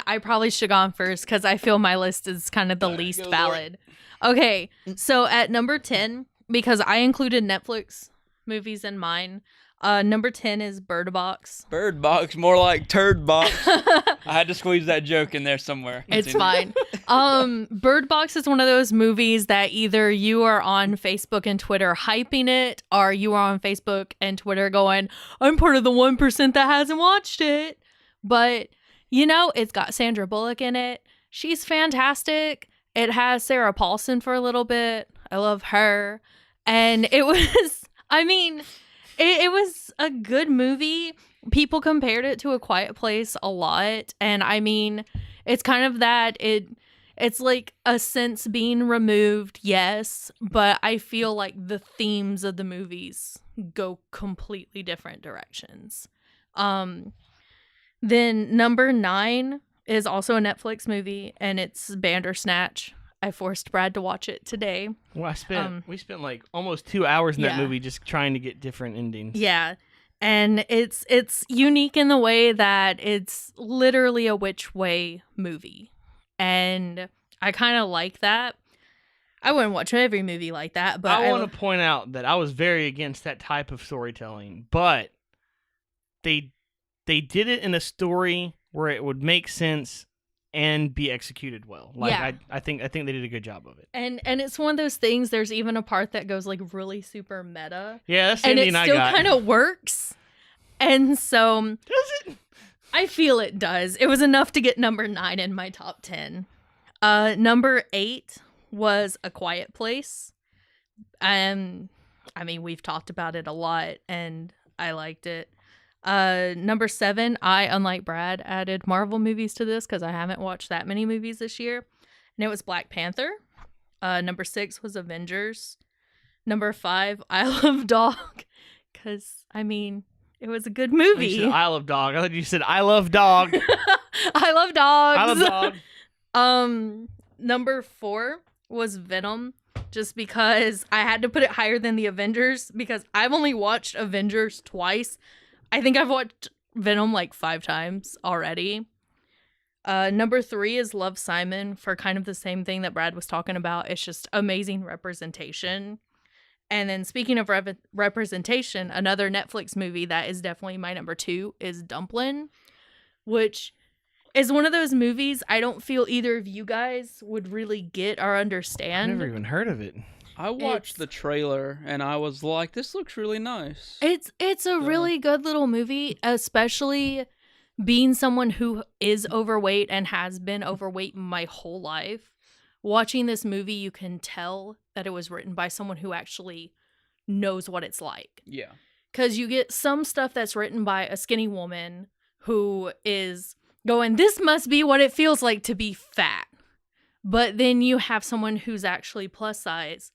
I probably should have gone first because I feel my list is kind of the least go, valid. Okay, so at number 10, because I included Netflix movies in mine. Number 10 is Bird Box. Bird Box, more like Turd Box. I had to squeeze that joke in there somewhere. It's Continue. fine. Bird Box is one of those movies that either you are on Facebook and Twitter hyping it, or you are on Facebook and Twitter going, I'm part of the 1% that hasn't watched it. But, you know, it's got Sandra Bullock in it. She's fantastic. It has Sarah Paulson for a little bit. I love her. And it was, I mean, it was a good movie. People compared it to A Quiet Place a lot. And I mean, it's kind of that it's like a sense being removed, yes, but I feel like the themes of the movies go completely different directions. Then number 9 is also a Netflix movie, and it's Bandersnatch. I forced Brad to watch it today. Well, we spent like almost 2 hours in that movie just trying to get different endings. Yeah. And it's unique in the way that it's literally a which way movie. And I kind of like that. I wouldn't watch every movie like that, but I want to point out that I was very against that type of storytelling, but they did it in a story where it would make sense and be executed well. Like I think they did a good job of it. And it's one of those things. There's even a part that goes like really super meta. Yeah, that's the ending I got. And it still kind of works. And so does it? I feel it does. It was enough to get number 9 in my top 10. Number 8 was A Quiet Place. I mean, we've talked about it a lot, and I liked it. Number 7, I, unlike Brad, added Marvel movies to this because I haven't watched that many movies this year. And it was Black Panther. Number 6 was Avengers. Number 5, Isle of Dog. Because, I mean, it was a good movie. You said Isle of Dog. I thought you said I love dog. I love dogs. I love dog. Number 4 was Venom. Just because I had to put it higher than the Avengers because I've only watched Avengers twice. I think I've watched Venom like 5 times already. Number 3 is Love, Simon, for kind of the same thing that Brad was talking about. It's just amazing representation. And then speaking of representation, another Netflix movie that is definitely my number 2 is Dumplin', which is one of those movies I don't feel either of you guys would really get or understand. I've never even heard of it. I watched the trailer and I was like, this looks really nice. It's a really good little movie, especially being someone who is overweight and has been overweight my whole life. Watching this movie, you can tell that it was written by someone who actually knows what it's like. Yeah. Because you get some stuff that's written by a skinny woman who is going, this must be what it feels like to be fat. But then you have someone who's actually plus size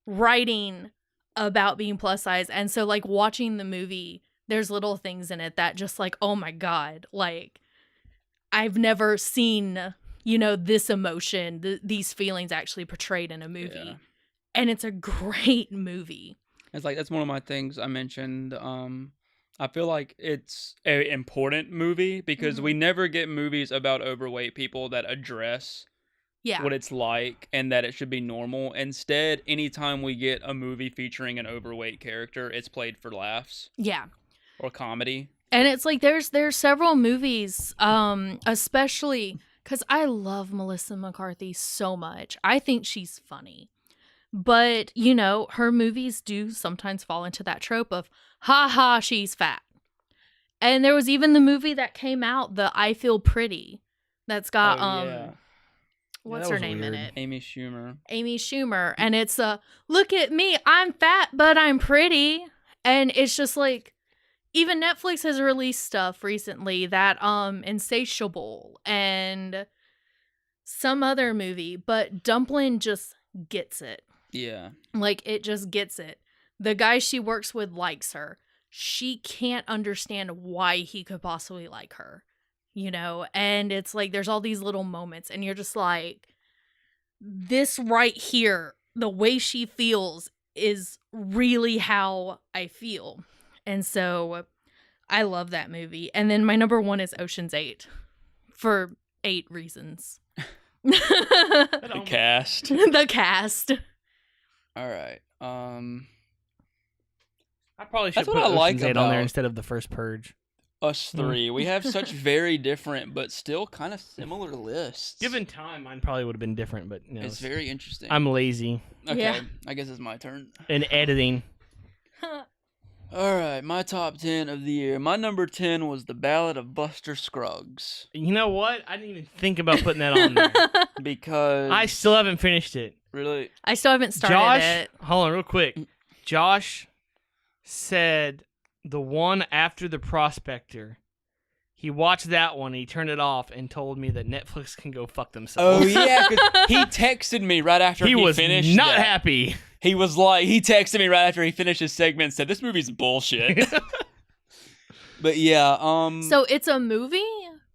writing about being plus size. And so like watching the movie, there's little things in it that just like, oh my God, like I've never seen, you know, this emotion, these feelings actually portrayed in a movie. Yeah. And it's a great movie. It's like, that's one of my things I mentioned. I feel like it's an important movie because we never get movies about overweight people that address what it's like and that it should be normal. Instead, anytime we get a movie featuring an overweight character, it's played for laughs. Yeah. Or comedy. And it's like there's several movies, especially because I love Melissa McCarthy so much. I think she's funny. But, you know, her movies do sometimes fall into that trope of, ha ha, she's fat. And there was even the movie that came out, the I Feel Pretty, that's got, what's her name in it? Amy Schumer. Amy Schumer. And it's look at me, I'm fat, but I'm pretty. And it's just like, even Netflix has released stuff recently that, Insatiable and some other movie, but Dumplin' just gets it. Yeah. Like, it just gets it. The guy she works with likes her. She can't understand why he could possibly like her, you know? And it's like, there's all these little moments, and you're just like, this right here, the way she feels is really how I feel. And so I love that movie. And then my number 1 is Ocean's 8 for 8 reasons. The cast. The cast. All right. I probably should put Ocean's 8 on there instead of the first Purge. Us 3. We have such very different but still kind of similar lists. Given time, mine probably would have been different, but no, it's very interesting. I'm lazy. Okay, I guess it's my turn. And editing. All right, my top 10 of the year. My number 10 was The Ballad of Buster Scruggs. You know what? I didn't even think about putting that on there. Because... I still haven't finished it. Really? I still haven't started Josh, it. hold on real quick. Josh said the one after The Prospector. He watched that one, and he turned it off and told me that Netflix can go fuck themselves. Oh, yeah, 'cause he texted me right after he was finished not that. happy. He was like, he texted me right after he finished his segment and said, this movie's bullshit. But yeah, So it's a movie?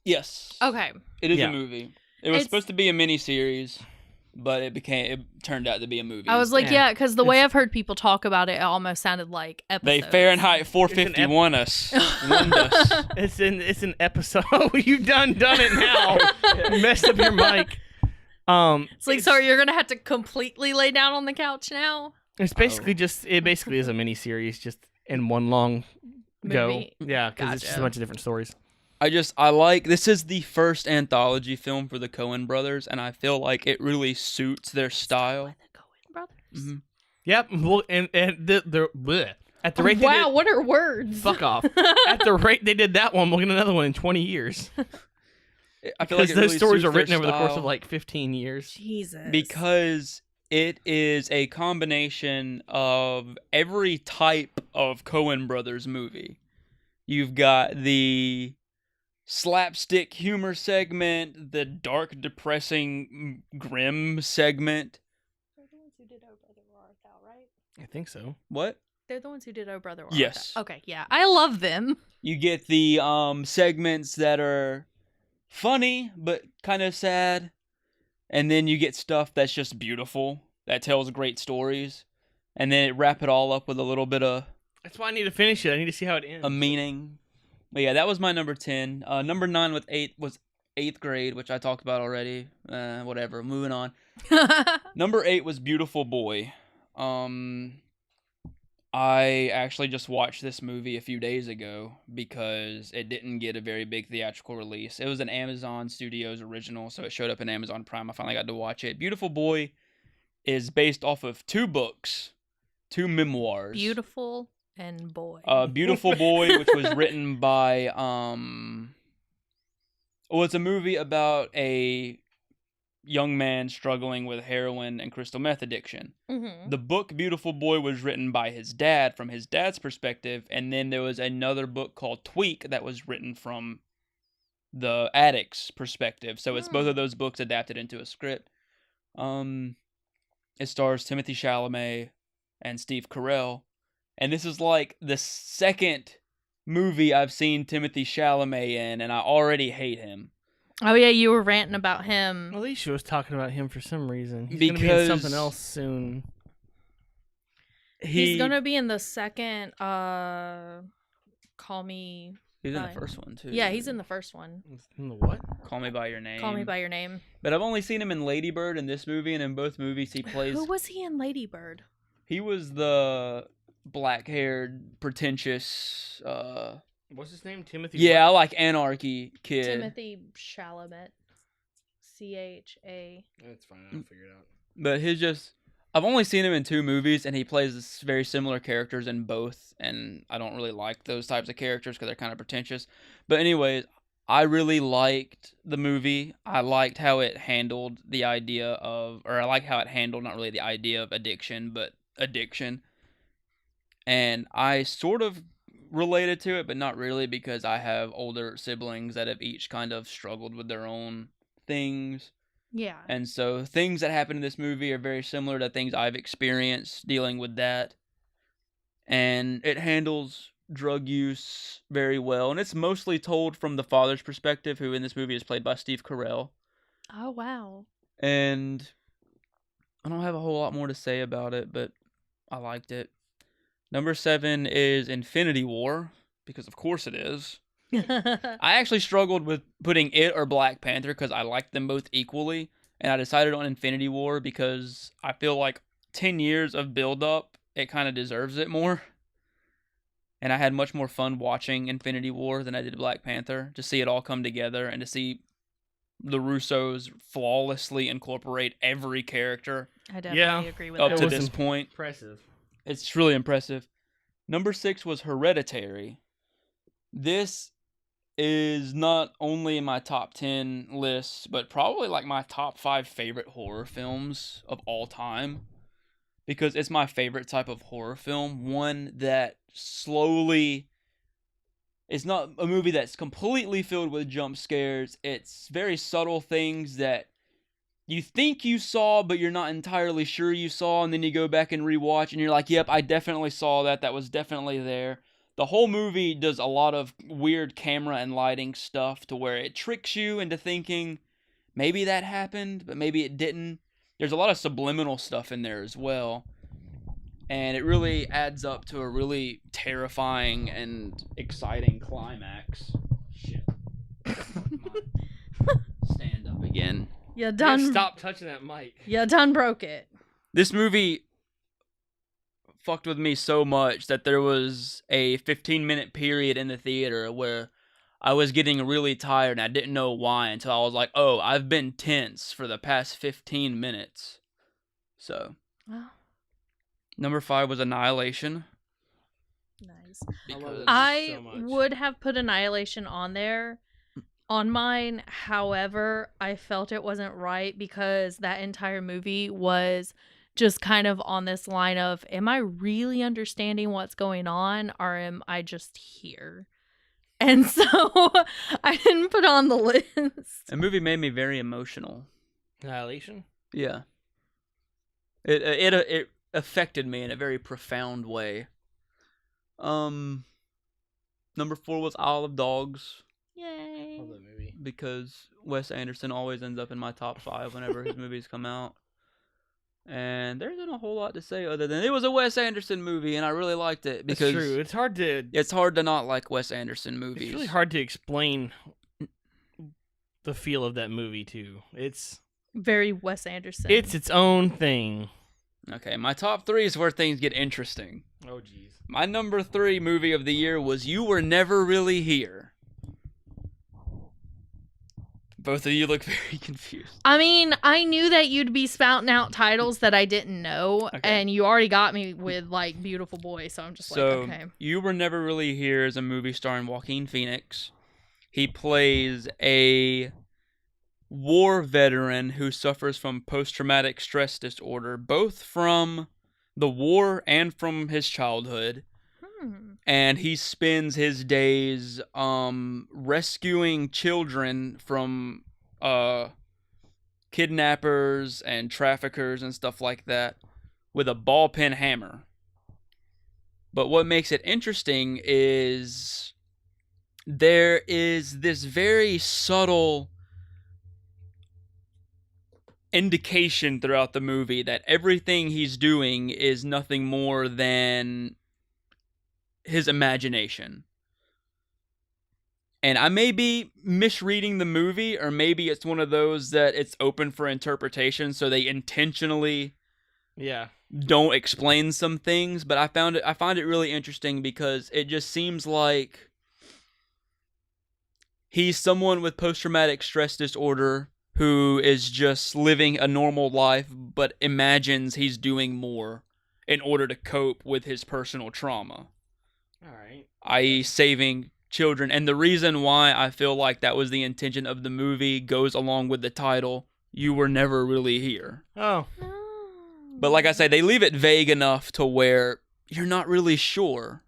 yes. Okay. It is Yeah. a movie. It was supposed to be a mini-series, but it turned out to be a movie. I was like, yeah, because the way I've heard people talk about it, it almost sounded like episodes. They Fahrenheit 451 us. Wind us. It's an episode. You've done it now. You messed up your mic. It's like, sorry, you're gonna have to completely lay down on the couch now. It's basically it basically is a mini series, just in one long go. Movie. Yeah, because it's just a Gotcha. bunch of different stories. I like, this is the first anthology film for the Coen brothers, and I feel like it really suits their style. The Coen brothers. Mm-hmm. Yep. Well, and the bleh. At the rate Wow, what are words? fuck off. At the rate they did that one, we'll get another one in 20 years. I feel like Because it those really stories suits are written their over the course style. of like 15 years. Jesus. Because it is a combination of every type of Coen brothers movie. You've got the slapstick humor segment, the dark, depressing, grim segment. They're the ones who did Oh Brother Where Art Thou, right? I think so. What? They're the ones who did Oh Brother Where Yes. Art Thou. Okay, yeah. I love them. You get the segments that are funny but kind of sad, and then you get stuff that's just beautiful, that tells great stories, and then it wrap it all up with a little bit of That's why I need to finish it. I need to see how it ends. a meaning. But yeah, that was my number 10. Number 9 was 8th grade, which I talked about already. Whatever, moving on. Number 8 was Beautiful Boy. I actually just watched this movie a few days ago because it didn't get a very big theatrical release. It was an Amazon Studios original, so it showed up in Amazon Prime. I finally got to watch it. Beautiful Boy is based off of 2 books, 2 memoirs. Beautiful and Boy. Beautiful Boy, which was written by well, it's a movie about a young man struggling with heroin and crystal meth addiction. Mm-hmm. The book Beautiful Boy was written by his dad from his dad's perspective, and then there was another book called Tweak that was written from the addict's perspective. So it's both of those books adapted into a script. It stars Timothy Chalamet and Steve Carell, and this is like the second movie I've seen Timothy Chalamet in, and I already hate him. Oh, yeah, you were ranting about him. Alicia was talking about him for some reason. He's Because gonna be in something else soon. He's gonna be in the second, Call Me... He's in by- the first one, too. Yeah, he's in the first one. In the what? Call Me By Your Name. Call Me By Your Name. But I've only seen him in Lady Bird in this movie, and in both movies he plays... Who was he in Lady Bird? He was the black-haired, pretentious, What's his name? Timothy. yeah, I what? like anarchy kid. Timothy Chalamet. CHA. That's fine. I'll figure it out. But I've only seen him in 2 movies, and he plays very similar characters in both, and I don't really like those types of characters because they're kind of pretentious. But anyways, I really liked the movie. I liked how it handled the idea of, or I like how it handled not really the idea of addiction, but addiction. And I sort of related to it, but not really, because I have older siblings that have each kind of struggled with their own things. Yeah. And so things that happen in this movie are very similar to things I've experienced dealing with that. And it handles drug use very well. And it's mostly told from the father's perspective, who in this movie is played by Steve Carell. Oh, wow. And I don't have a whole lot more to say about it, but I liked it. Number 7 is Infinity War, because of course it is. I actually struggled with putting it or Black Panther because I liked them both equally, and I decided on Infinity War because I feel like 10 years of build-up, it kind of deserves it more. And I had much more fun watching Infinity War than I did Black Panther, to see it all come together and to see the Russos flawlessly incorporate every character I definitely agree with up that. to was this point. Impressive. It's really impressive. Number 6 was Hereditary. This is not only in my top 10 lists, but probably like my top 5 favorite horror films of all time. Because it's my favorite type of horror film. One that slowly... It's not a movie that's completely filled with jump scares. It's very subtle things that you think you saw, but you're not entirely sure you saw, and then you go back and rewatch, and you're like, yep, I definitely saw that. That was definitely there. The whole movie does a lot of weird camera and lighting stuff to where it tricks you into thinking maybe that happened, but maybe it didn't. There's a lot of subliminal stuff in there as well. And it really adds up to a really terrifying and exciting climax. Shit. Stand up again. You done. Stop touching that mic. You done broke it. This movie fucked with me so much that there was a 15-minute period in the theater where I was getting really tired and I didn't know why until I was like, oh, I've been tense for the past 15 minutes. So... Wow. Number 5 was Annihilation. Nice. I would have put Annihilation on there on mine. However, I felt it wasn't right because that entire movie was just kind of on this line of, am I really understanding what's going on or am I just here? And so I didn't put on the list. The movie made me very emotional. Annihilation? Yeah. It affected me in a very profound way. Number 4 was Isle of Dogs. Yay. Love that movie. Because Wes Anderson always ends up in my top 5 whenever his movies come out. And there isn't a whole lot to say other than it was a Wes Anderson movie and I really liked it. Because That's true. It's hard to not like Wes Anderson movies. It's really hard to explain the feel of that movie too. It's very Wes Anderson. It's its own thing. Okay, my top 3 is where things get interesting. Oh, jeez. My number 3 movie of the year was You Were Never Really Here. Both of you look very confused. I mean, I knew that you'd be spouting out titles that I didn't know, Okay. and you already got me with, like, Beautiful Boy, so I'm just like, okay. You Were Never Really Here is a movie starring Joaquin Phoenix. He plays a war veteran who suffers from post-traumatic stress disorder, both from the war and from his childhood. And he spends his days rescuing children from kidnappers and traffickers and stuff like that with a ball pen hammer. But what makes it interesting is there is this very subtle indication throughout the movie that everything he's doing is nothing more than his imagination. And I may be misreading the movie, or maybe it's one of those that it's open for interpretation, so they intentionally don't explain some things, but I find it really interesting because it just seems like he's someone with post-traumatic stress disorder who is just living a normal life, but imagines he's doing more in order to cope with his personal trauma. All right. I.e. saving children. And the reason why I feel like that was the intention of the movie goes along with the title, You Were Never Really Here. Oh. But like I say, they leave it vague enough to where you're not really sure.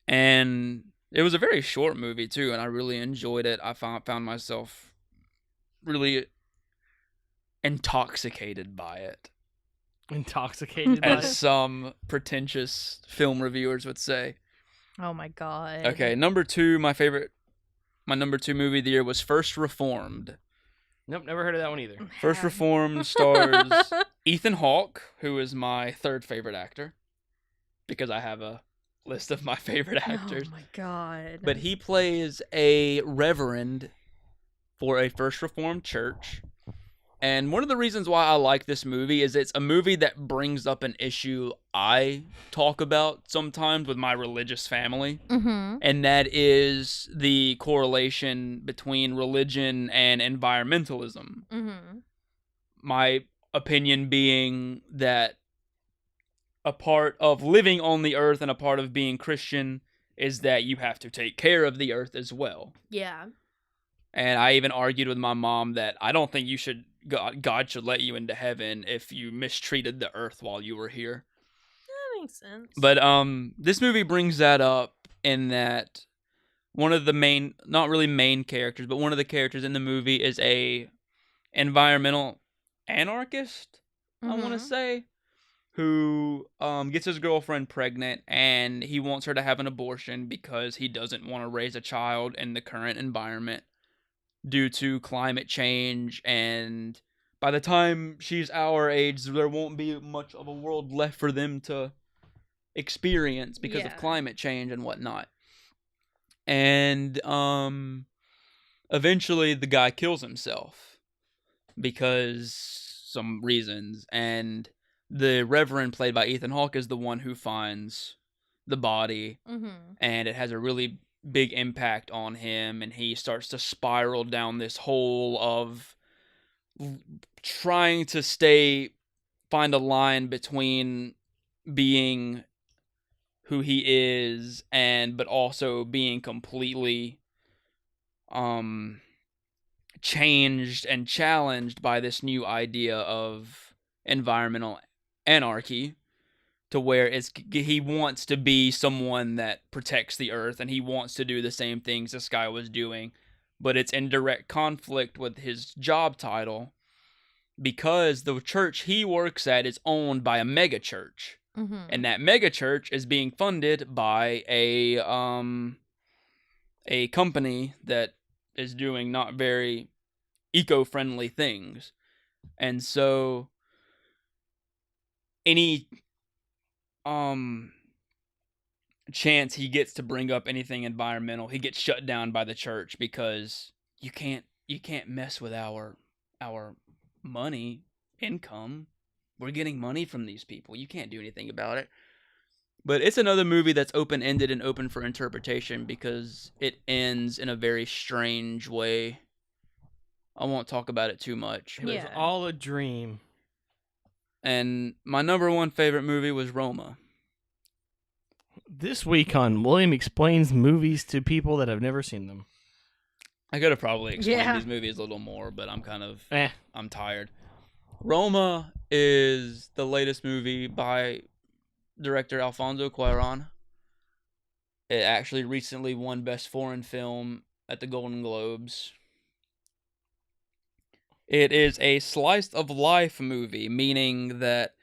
And it was a very short movie, too, and I really enjoyed it. I found myself really intoxicated by it. Intoxicated by it? As some pretentious film reviewers would say. Oh my god. Okay, number 2, my number 2 movie of the year was First Reformed. Nope, never heard of that one either. First Reformed stars Ethan Hawke, who is my 3rd favorite actor, because I have a list of my favorite actors. Oh my god. But he plays a reverend for a First Reformed church. And one of the reasons why I like this movie is it's a movie that brings up an issue I talk about sometimes with my religious family. Mm-hmm. And that is the correlation between religion and environmentalism. Mm-hmm. My opinion being that a part of living on the earth and a part of being Christian is that you have to take care of the earth as well. Yeah. And I even argued with my mom that I don't think God should let you into heaven if you mistreated the earth while you were here. That makes sense. But this movie brings that up in that one of the main, not really main characters, but one of the characters in the movie is a environmental anarchist, I want to say, who gets his girlfriend pregnant, and he wants her to have an abortion because he doesn't want to raise a child in the current environment due to climate change, and by the time she's our age, there won't be much of a world left for them to experience because of climate change and whatnot. And eventually the guy kills himself because some reasons, and the Reverend, played by Ethan Hawke, is the one who finds the body, and it has a really big impact on him, and he starts to spiral down this hole of trying to find a line between being who he is but also being completely changed and challenged by this new idea of environmental anarchy, to where he wants to be someone that protects the earth, and he wants to do the same things this guy was doing, but it's in direct conflict with his job title because the church he works at is owned by a mega church. And that mega church is being funded by a company that is doing not very eco-friendly things. And so any chance he gets to bring up anything environmental, he gets shut down by the church because you can't mess with our money income. We're getting money from these people. You can't do anything about it. But it's another movie that's open-ended and open for interpretation because it ends in a very strange way. I won't talk about it too much. It was all a dream. And my number one favorite movie was Roma. This week on William Explains Movies to People That Have Never Seen Them. I could have probably explained these movies a little more, but I'm kind of... I'm tired. Roma is the latest movie by director Alfonso Cuarón. It actually recently won Best Foreign Film at the Golden Globes. It is a slice of life movie, meaning that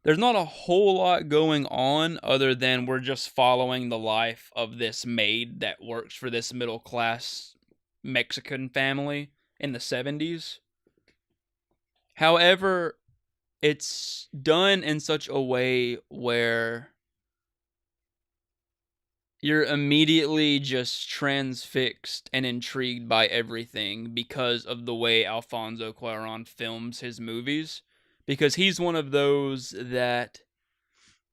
there's not a whole lot going on other than we're just following the life of this maid that works for this middle-class Mexican family in the 70s. However, it's done in such a way where you're immediately just transfixed and intrigued by everything because of the way Alfonso Cuarón films his movies. Because he's one of those that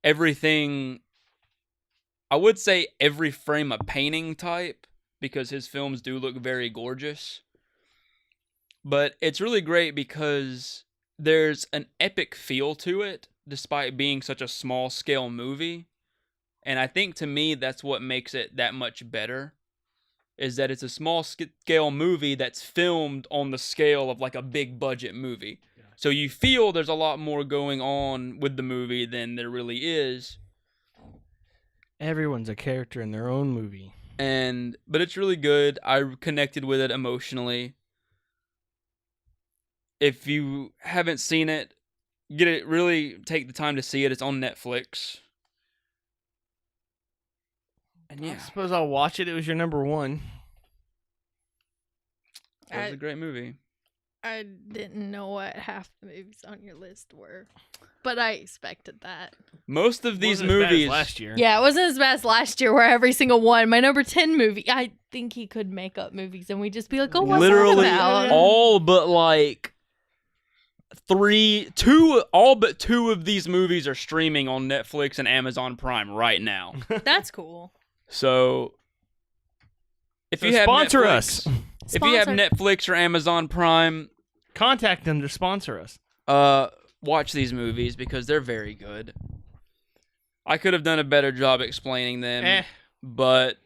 everything, I would say every frame a painting type, because his films do look very gorgeous. But it's really great because there's an epic feel to it, despite being such a small-scale movie. And I think, to me, that's what makes it that much better, is that it's a small-scale movie that's filmed on the scale of, like, a big-budget movie. So you feel there's a lot more going on with the movie than there really is. Everyone's a character in their own movie. But it's really good. I connected with it emotionally. If you haven't seen it, really take the time to see it. It's on Netflix. And I suppose I'll watch it. It was your number one. It was a great movie. I didn't know what half the movies on your list were, but I expected that. Most of these movies movies last year. Yeah, it wasn't as bad as last year, where every single one. My number 10 movie. I think he could make up movies, and we just be like, "Oh, what's literally that about?" all but like all but two of these movies are streaming on Netflix and Amazon Prime right now. That's cool. So if you have sponsor Netflix, us. If you have Netflix or Amazon Prime, contact them to sponsor us. Watch these movies because they're very good. I could have done a better job explaining them, but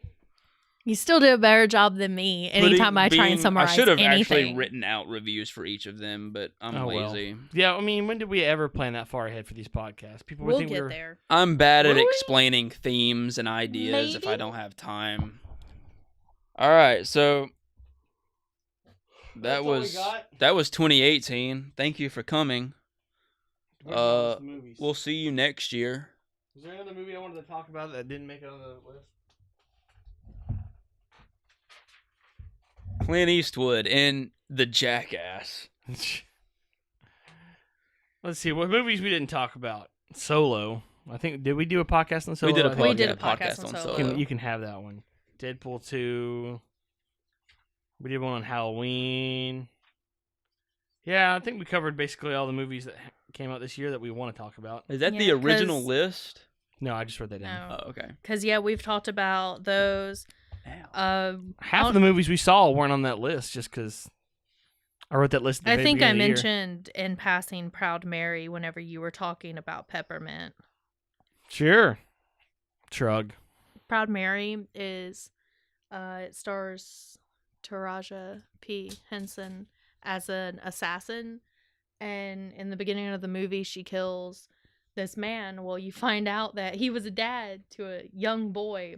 you still do a better job than me. Anytime I try and summarize I should have anything. actually written out reviews for each of them, but I'm lazy. Well. Yeah, I mean, when did we ever plan that far ahead for these podcasts? People would We'll think get there. I'm bad at explaining themes and ideas if I don't have time. All right, so that was 2018. Thank you for coming. We'll see you next year. Is there another movie I wanted to talk about that didn't make it on the list? Clint Eastwood in The Jackass. Let's see, what movies we didn't talk about? Solo. I think, did we do a podcast on Solo? We did a podcast on Solo. You can have that one. Deadpool 2. We did one on Halloween. Yeah, I think we covered basically all the movies that came out this year that we want to talk about. Is that the original list? No, I just wrote that down. No. Oh, okay. Because, we've talked about those. Half of the movies we saw weren't on that list just because I wrote that list at the I think beginning I of the year. mentioned in passing Proud Mary whenever you were talking about Peppermint. Sure. Shrug. Proud Mary is, it stars Taraji P. Henson as an assassin, and in the beginning of the movie she kills this man. Well, you find out that he was a dad to a young boy.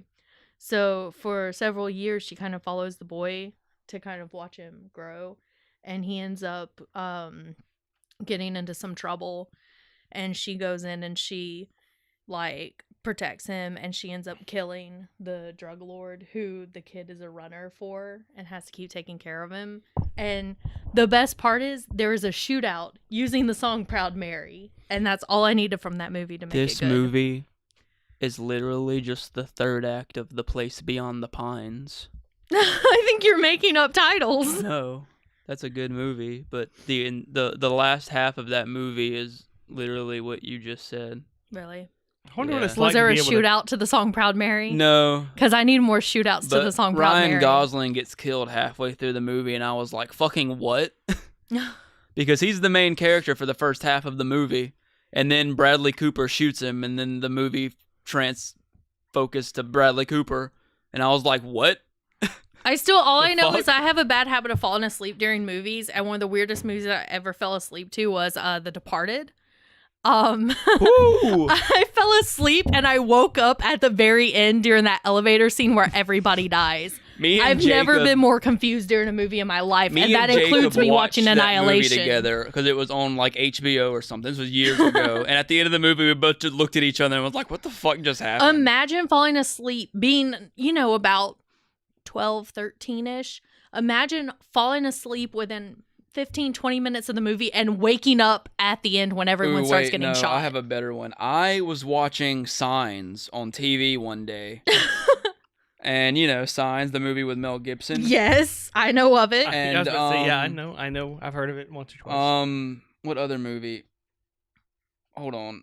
So for several years, she kind of follows the boy to kind of watch him grow. And he ends up getting into some trouble. And she goes in and she, protects him. And she ends up killing the drug lord who the kid is a runner for and has to keep taking care of him. And the best part is there is a shootout using the song Proud Mary. And that's all I needed from that movie to make it good. This movie is literally just the third act of The Place Beyond the Pines. I think you're making up titles. No, that's a good movie, but the last half of that movie is literally what you just said. Really? I wonder what it's Was like there to a be able shootout to the song Proud Mary? No. Because I need more shootouts to the song Proud Mary. Ryan Gosling gets killed halfway through the movie, and I was like, fucking what? Because he's the main character for the first half of the movie, and then Bradley Cooper shoots him, and then the movie focused to Bradley Cooper, and I was like, what? All I know is I have a bad habit of falling asleep during movies, and one of the weirdest movies I ever fell asleep to was The Departed. I fell asleep and I woke up at the very end during that elevator scene where everybody dies. I've never been more confused during a movie in my life, and that includes me watching Annihilation together because it was on HBO or something. This was years ago, and at the end of the movie, we both just looked at each other and was like, "What the fuck just happened?" Imagine falling asleep, being about 12, 13-ish. Imagine falling asleep within 15, 20 minutes of the movie and waking up at the end when everyone starts getting shot. I have a better one. I was watching Signs on TV one day. And, Signs, the movie with Mel Gibson. Yes, I know of it. And, I was about to say, I know. I've heard of it once or twice. What other movie? Hold on.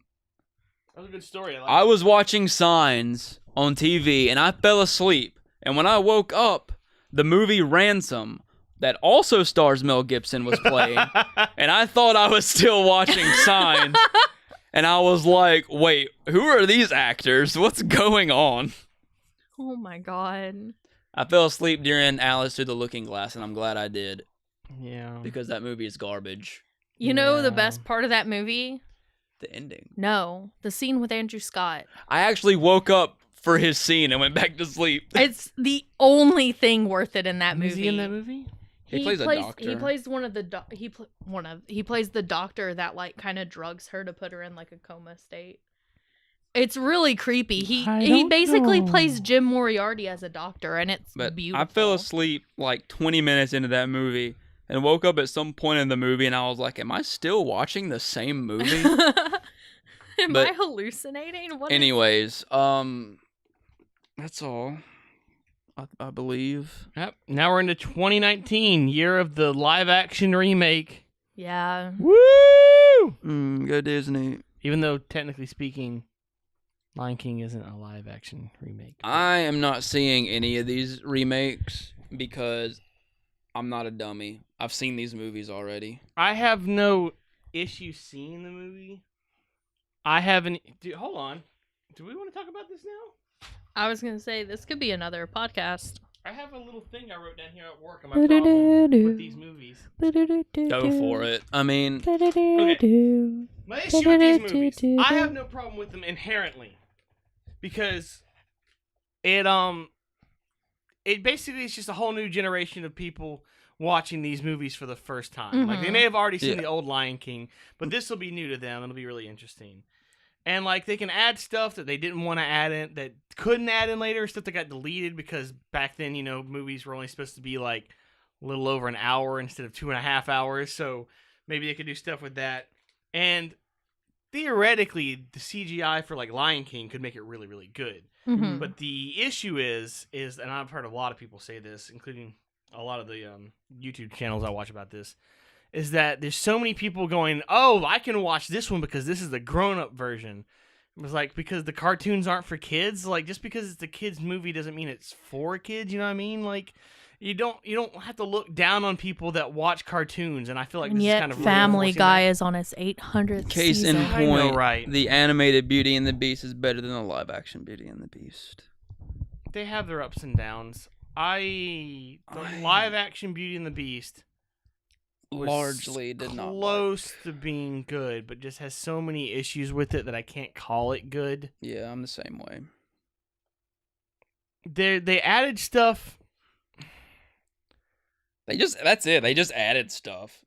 That was a good story. I was watching Signs on TV, and I fell asleep. And when I woke up, the movie Ransom, that also stars Mel Gibson, was playing. And I thought I was still watching Signs. And I was like, wait, who are these actors? What's going on? Oh my God. I fell asleep during Alice Through the Looking Glass, and I'm glad I did. Yeah. Because that movie is garbage. You know the best part of that movie? The ending. No, the scene with Andrew Scott. I actually woke up for his scene and went back to sleep. It's the only thing worth it in that movie. Is he in that movie? He plays a doctor. He plays one of the he plays the doctor that kind of drugs her to put her in a coma state. It's really creepy. He basically plays Jim Moriarty as a doctor, and it's beautiful. I fell asleep 20 minutes into that movie and woke up at some point in the movie, and I was like, am I still watching the same movie? Am I hallucinating? Anyways, that's all. I believe. Yep. Now we're into 2019, year of the live-action remake. Yeah. Woo! Go Disney. Even though, technically speaking, Lion King isn't a live-action remake. I am not seeing any of these remakes because I'm not a dummy. I've seen these movies already. I have no issue seeing the movie. I haven't... Dude, hold on. Do we want to talk about this now? I was gonna say this could be another podcast. I have a little thing I wrote down here at work on my problem with these movies. Go for it. I mean, okay. My issue with these movies, I have no problem with them inherently, because it basically is just a whole new generation of people watching these movies for the first time. Mm-hmm. Like, they may have already seen the old Lion King, but this will be new to them. It'll be really interesting. And, like, they can add stuff that they didn't want to add in, that couldn't add in later, stuff that got deleted because back then, you know, movies were only supposed to be, like, a little over an hour instead of 2.5 hours. So maybe they could do stuff with that. And theoretically, the CGI for, like, Lion King could make it really, really good. Mm-hmm. But the issue is, and I've heard a lot of people say this, including a lot of the YouTube channels I watch about this, is that there's so many people going, oh, I can watch this one because this is the grown-up version. It was like, because the cartoons aren't for kids. Like, just because it's a kid's movie doesn't mean it's for kids. You know what I mean? Like, you don't have to look down on people that watch cartoons. And I feel like this is kind of Family Guy is on its 800th case season. in point, I know, right? The animated Beauty and the Beast is better than the live-action Beauty and the Beast. They have their ups and downs. The live-action Beauty and the Beast largely did not close to being good, but just has so many issues with it that I can't call it good. Yeah, I'm the same way. They added stuff. That's it. They just added stuff.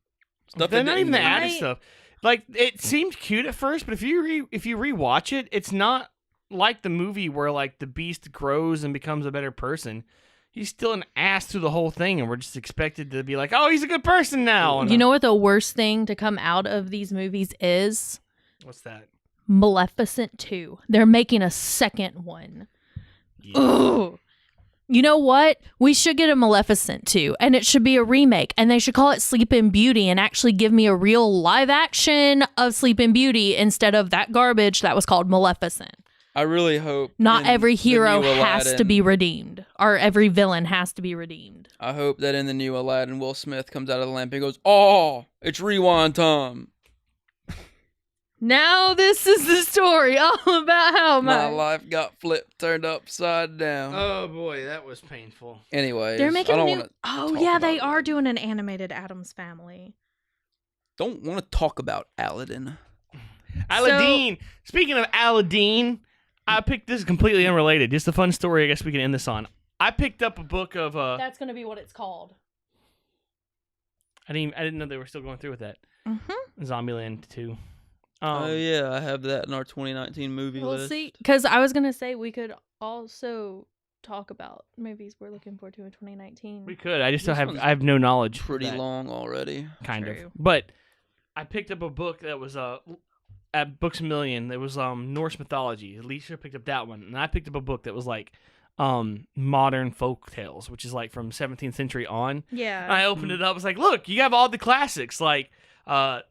They're not even the added stuff. Like, it seemed cute at first, but if you rewatch it, it's not like the movie where, like, the Beast grows and becomes a better person. He's still an ass through the whole thing, and we're just expected to be like, oh, he's a good person now. You know what the worst thing to come out of these movies is? What's that? Maleficent 2. They're making a second one. Yeah. Ugh. You know what? We should get a Maleficent 2, and it should be a remake, and they should call it Sleeping Beauty and actually give me a real live action of Sleeping Beauty instead of that garbage that was called Maleficent. I really hope not every hero has Aladdin, to be redeemed, or every villain has to be redeemed. I hope that in the new Aladdin, Will Smith comes out of the lamp and goes, "Oh, it's rewind time." Now this is the story all about how my life got turned upside down. Oh boy, that was painful. Anyways, they're making I a don't new. Oh yeah, they are doing an animated Addams Family. Don't want to talk about Aladdin. Aladdin. Speaking of Aladdin, I picked this completely unrelated. Just a fun story. I guess we can end this on. I picked up a book of. That's gonna be what it's called. I didn't know they were still going through with that. Mm-hmm. Zombieland 2. Oh yeah, I have that in our 2019 movie list. We'll see, because I was gonna say we could also talk about movies we're looking forward to in 2019. We could. I just don't have. I have no knowledge. Pretty long already. Kind of. But I picked up a book that was at Books A Million. It was Norse mythology. Alicia picked up that one, and I picked up a book that was like modern folk tales, which is like from 17th century on. Yeah. And I opened it up. I was like, look, you have all the classics like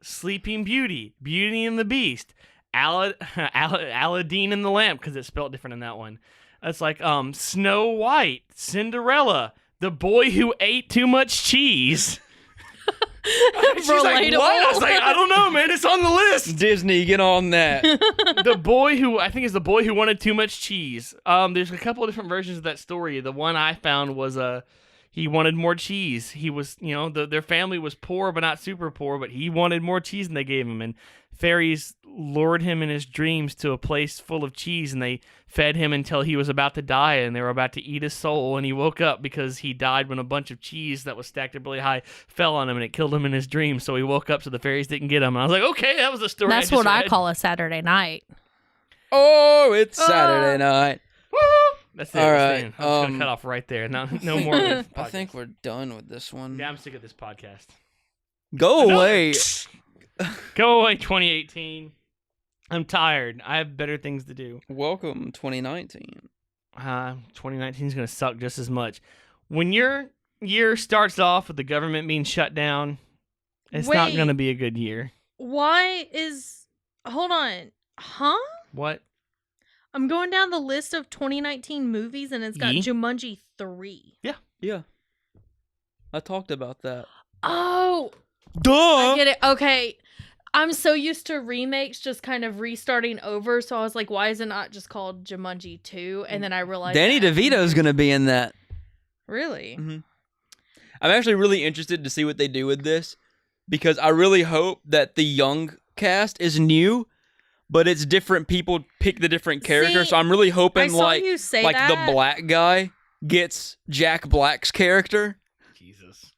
Sleeping Beauty, Beauty and the Beast, Aladdin and the Lamp, because it's spelled different in that one. It's like Snow White, Cinderella, The Boy Who Ate Too Much Cheese. She's like, what? I was like, I don't know, man. It's on the list. Disney, get on that. The boy who, I think is the boy who wanted too much cheese. There's a couple of different versions of that story. The one I found was he wanted more cheese. He was, their family was poor, but not super poor, but he wanted more cheese than they gave him. And fairies lured him in his dreams to a place full of cheese, and they fed him until he was about to die, and they were about to eat his soul. And he woke up because he died when a bunch of cheese that was stacked up really high fell on him, and it killed him in his dreams. So he woke up so the fairies didn't get him. And I was like, okay, that was a story. That's what I call a Saturday night. Oh, it's Saturday night. That's it. All right. I'm just gonna cut off right there. No more. Of this I think we're done with this one. Yeah, I'm sick of this podcast. Go away. Go away, 2018. I'm tired. I have better things to do. Welcome, 2019. 2019 is gonna suck just as much. When your year starts off with the government being shut down, it's not gonna be a good year. Why is? Hold on. Huh? What? I'm going down the list of 2019 movies, and it's got Jumanji 3. Yeah. I talked about that. Oh. Duh! I get it. Okay. I'm so used to remakes just kind of restarting over, so I was like, why is it not just called Jumanji 2? And then I realized Danny DeVito's going to be in that. Really? Mm-hmm. I'm actually really interested to see what they do with this, because I really hope that the young cast is new, but it's different people pick the different characters. See, So I'm really hoping that. the black guy gets Jack Black's character. Jesus.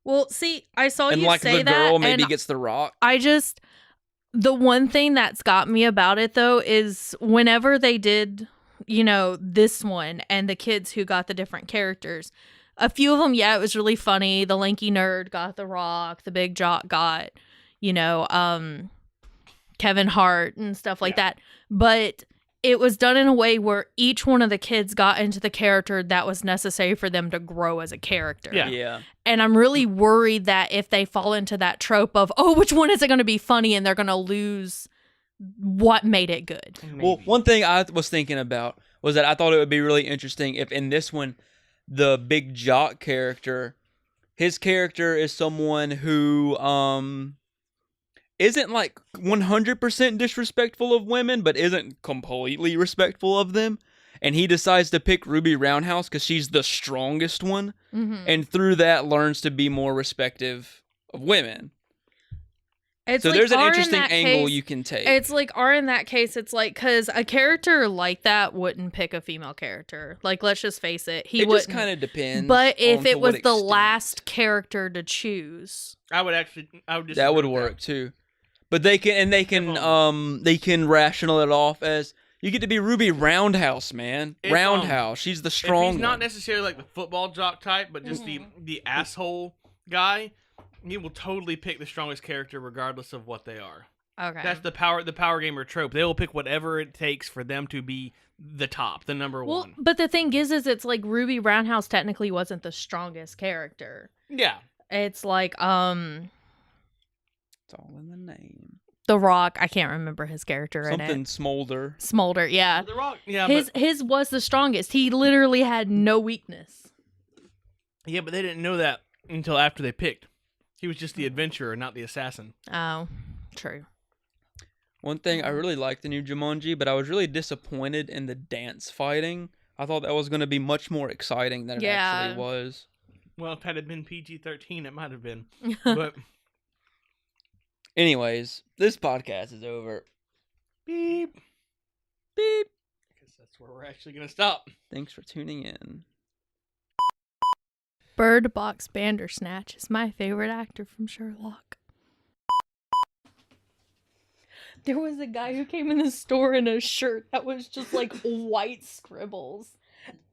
Well, see, I saw And you like say the that, girl maybe and gets the Rock. the one thing that's got me about it though is whenever they did, this one and the kids who got the different characters, a few of them, yeah, it was really funny. The lanky nerd got the Rock, the big jock got, Kevin Hart and stuff like that. But it was done in a way where each one of the kids got into the character that was necessary for them to grow as a character. Yeah. And I'm really worried that if they fall into that trope of, oh, which one is it going to be funny, and they're going to lose what made it good. Maybe. Well, one thing I was thinking about was that I thought it would be really interesting if in this one, the big jock character, his character is someone who isn't like 100% disrespectful of women, but isn't completely respectful of them. And he decides to pick Ruby Roundhouse because she's the strongest one. Mm-hmm. And through that learns to be more respective of women. It's so like there's an R in interesting that angle case, you can take. It's like R in that case, it's like, because a character like that wouldn't pick a female character. Like, let's just face it. He it wouldn't. just kind of depends. But if on to it was what the extent. last character to choose. I would disagree That would with work too. But they can rational it off as you get to be Ruby Roundhouse, man. If, Roundhouse. She's the strong If he's not one. necessarily like the football jock type, but just the asshole guy, he will totally pick the strongest character regardless of what they are. Okay. That's the power gamer trope. They will pick whatever it takes for them to be the top, the number one. But the thing is it's like Ruby Roundhouse technically wasn't the strongest character. Yeah. It's like, It's all in the name. The Rock, I can't remember his character in it. Something Smolder. Smolder, yeah. The Rock, yeah. His was the strongest. He literally had no weakness. Yeah, but they didn't know that until after they picked. He was just the adventurer, not the assassin. Oh, true. One thing, I really liked the new Jumanji, but I was really disappointed in the dance fighting. I thought that was going to be much more exciting than it actually was. Well, if it had been PG-13, it might have been. But anyways, this podcast is over. beep. Beep. Because that's where we're actually going to stop. Thanks for tuning in. Bird Box Bandersnatch is my favorite actor from Sherlock. There was a guy who came in the store in a shirt that was just like white scribbles.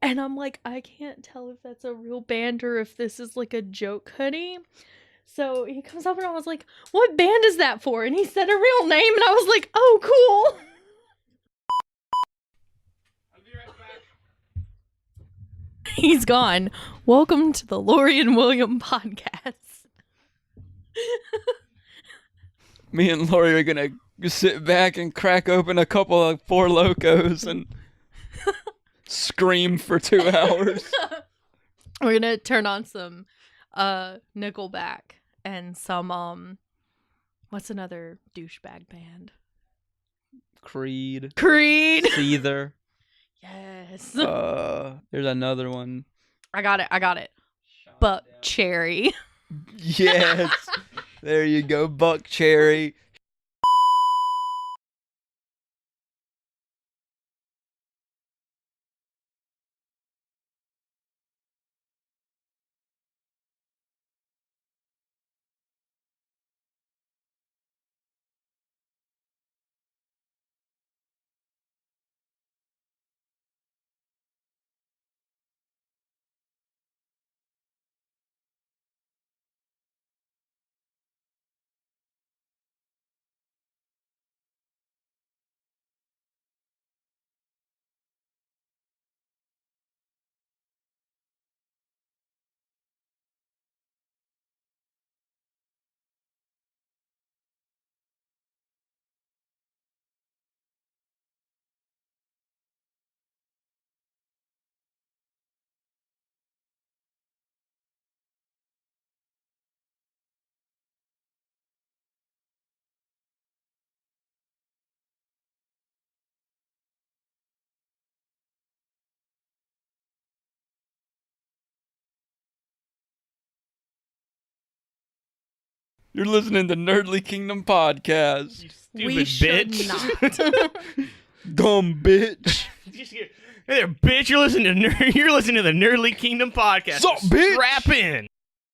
And I'm like, I can't tell if that's a real band or if this is like a joke hoodie. So he comes up and I was like, what band is that for? And he said a real name and I was like, oh, cool. I'll be right back. He's gone. Welcome to the Lori and William podcast. Me and Lori are going to sit back and crack open a couple of Four Locos and scream for 2 hours. We're gonna turn on some Nickelback and some what's another douchebag band? Creed. Yes. Seether. There's another one. I got it. Buck Cherry. Yes. There you go, Buck Cherry. You're listening to Nerdly Kingdom podcast. You We stupid should bitch. not. Dumb bitch. Hey there, bitch! You're listening to the Nerdly Kingdom podcast. Sup, bitch? Strap in.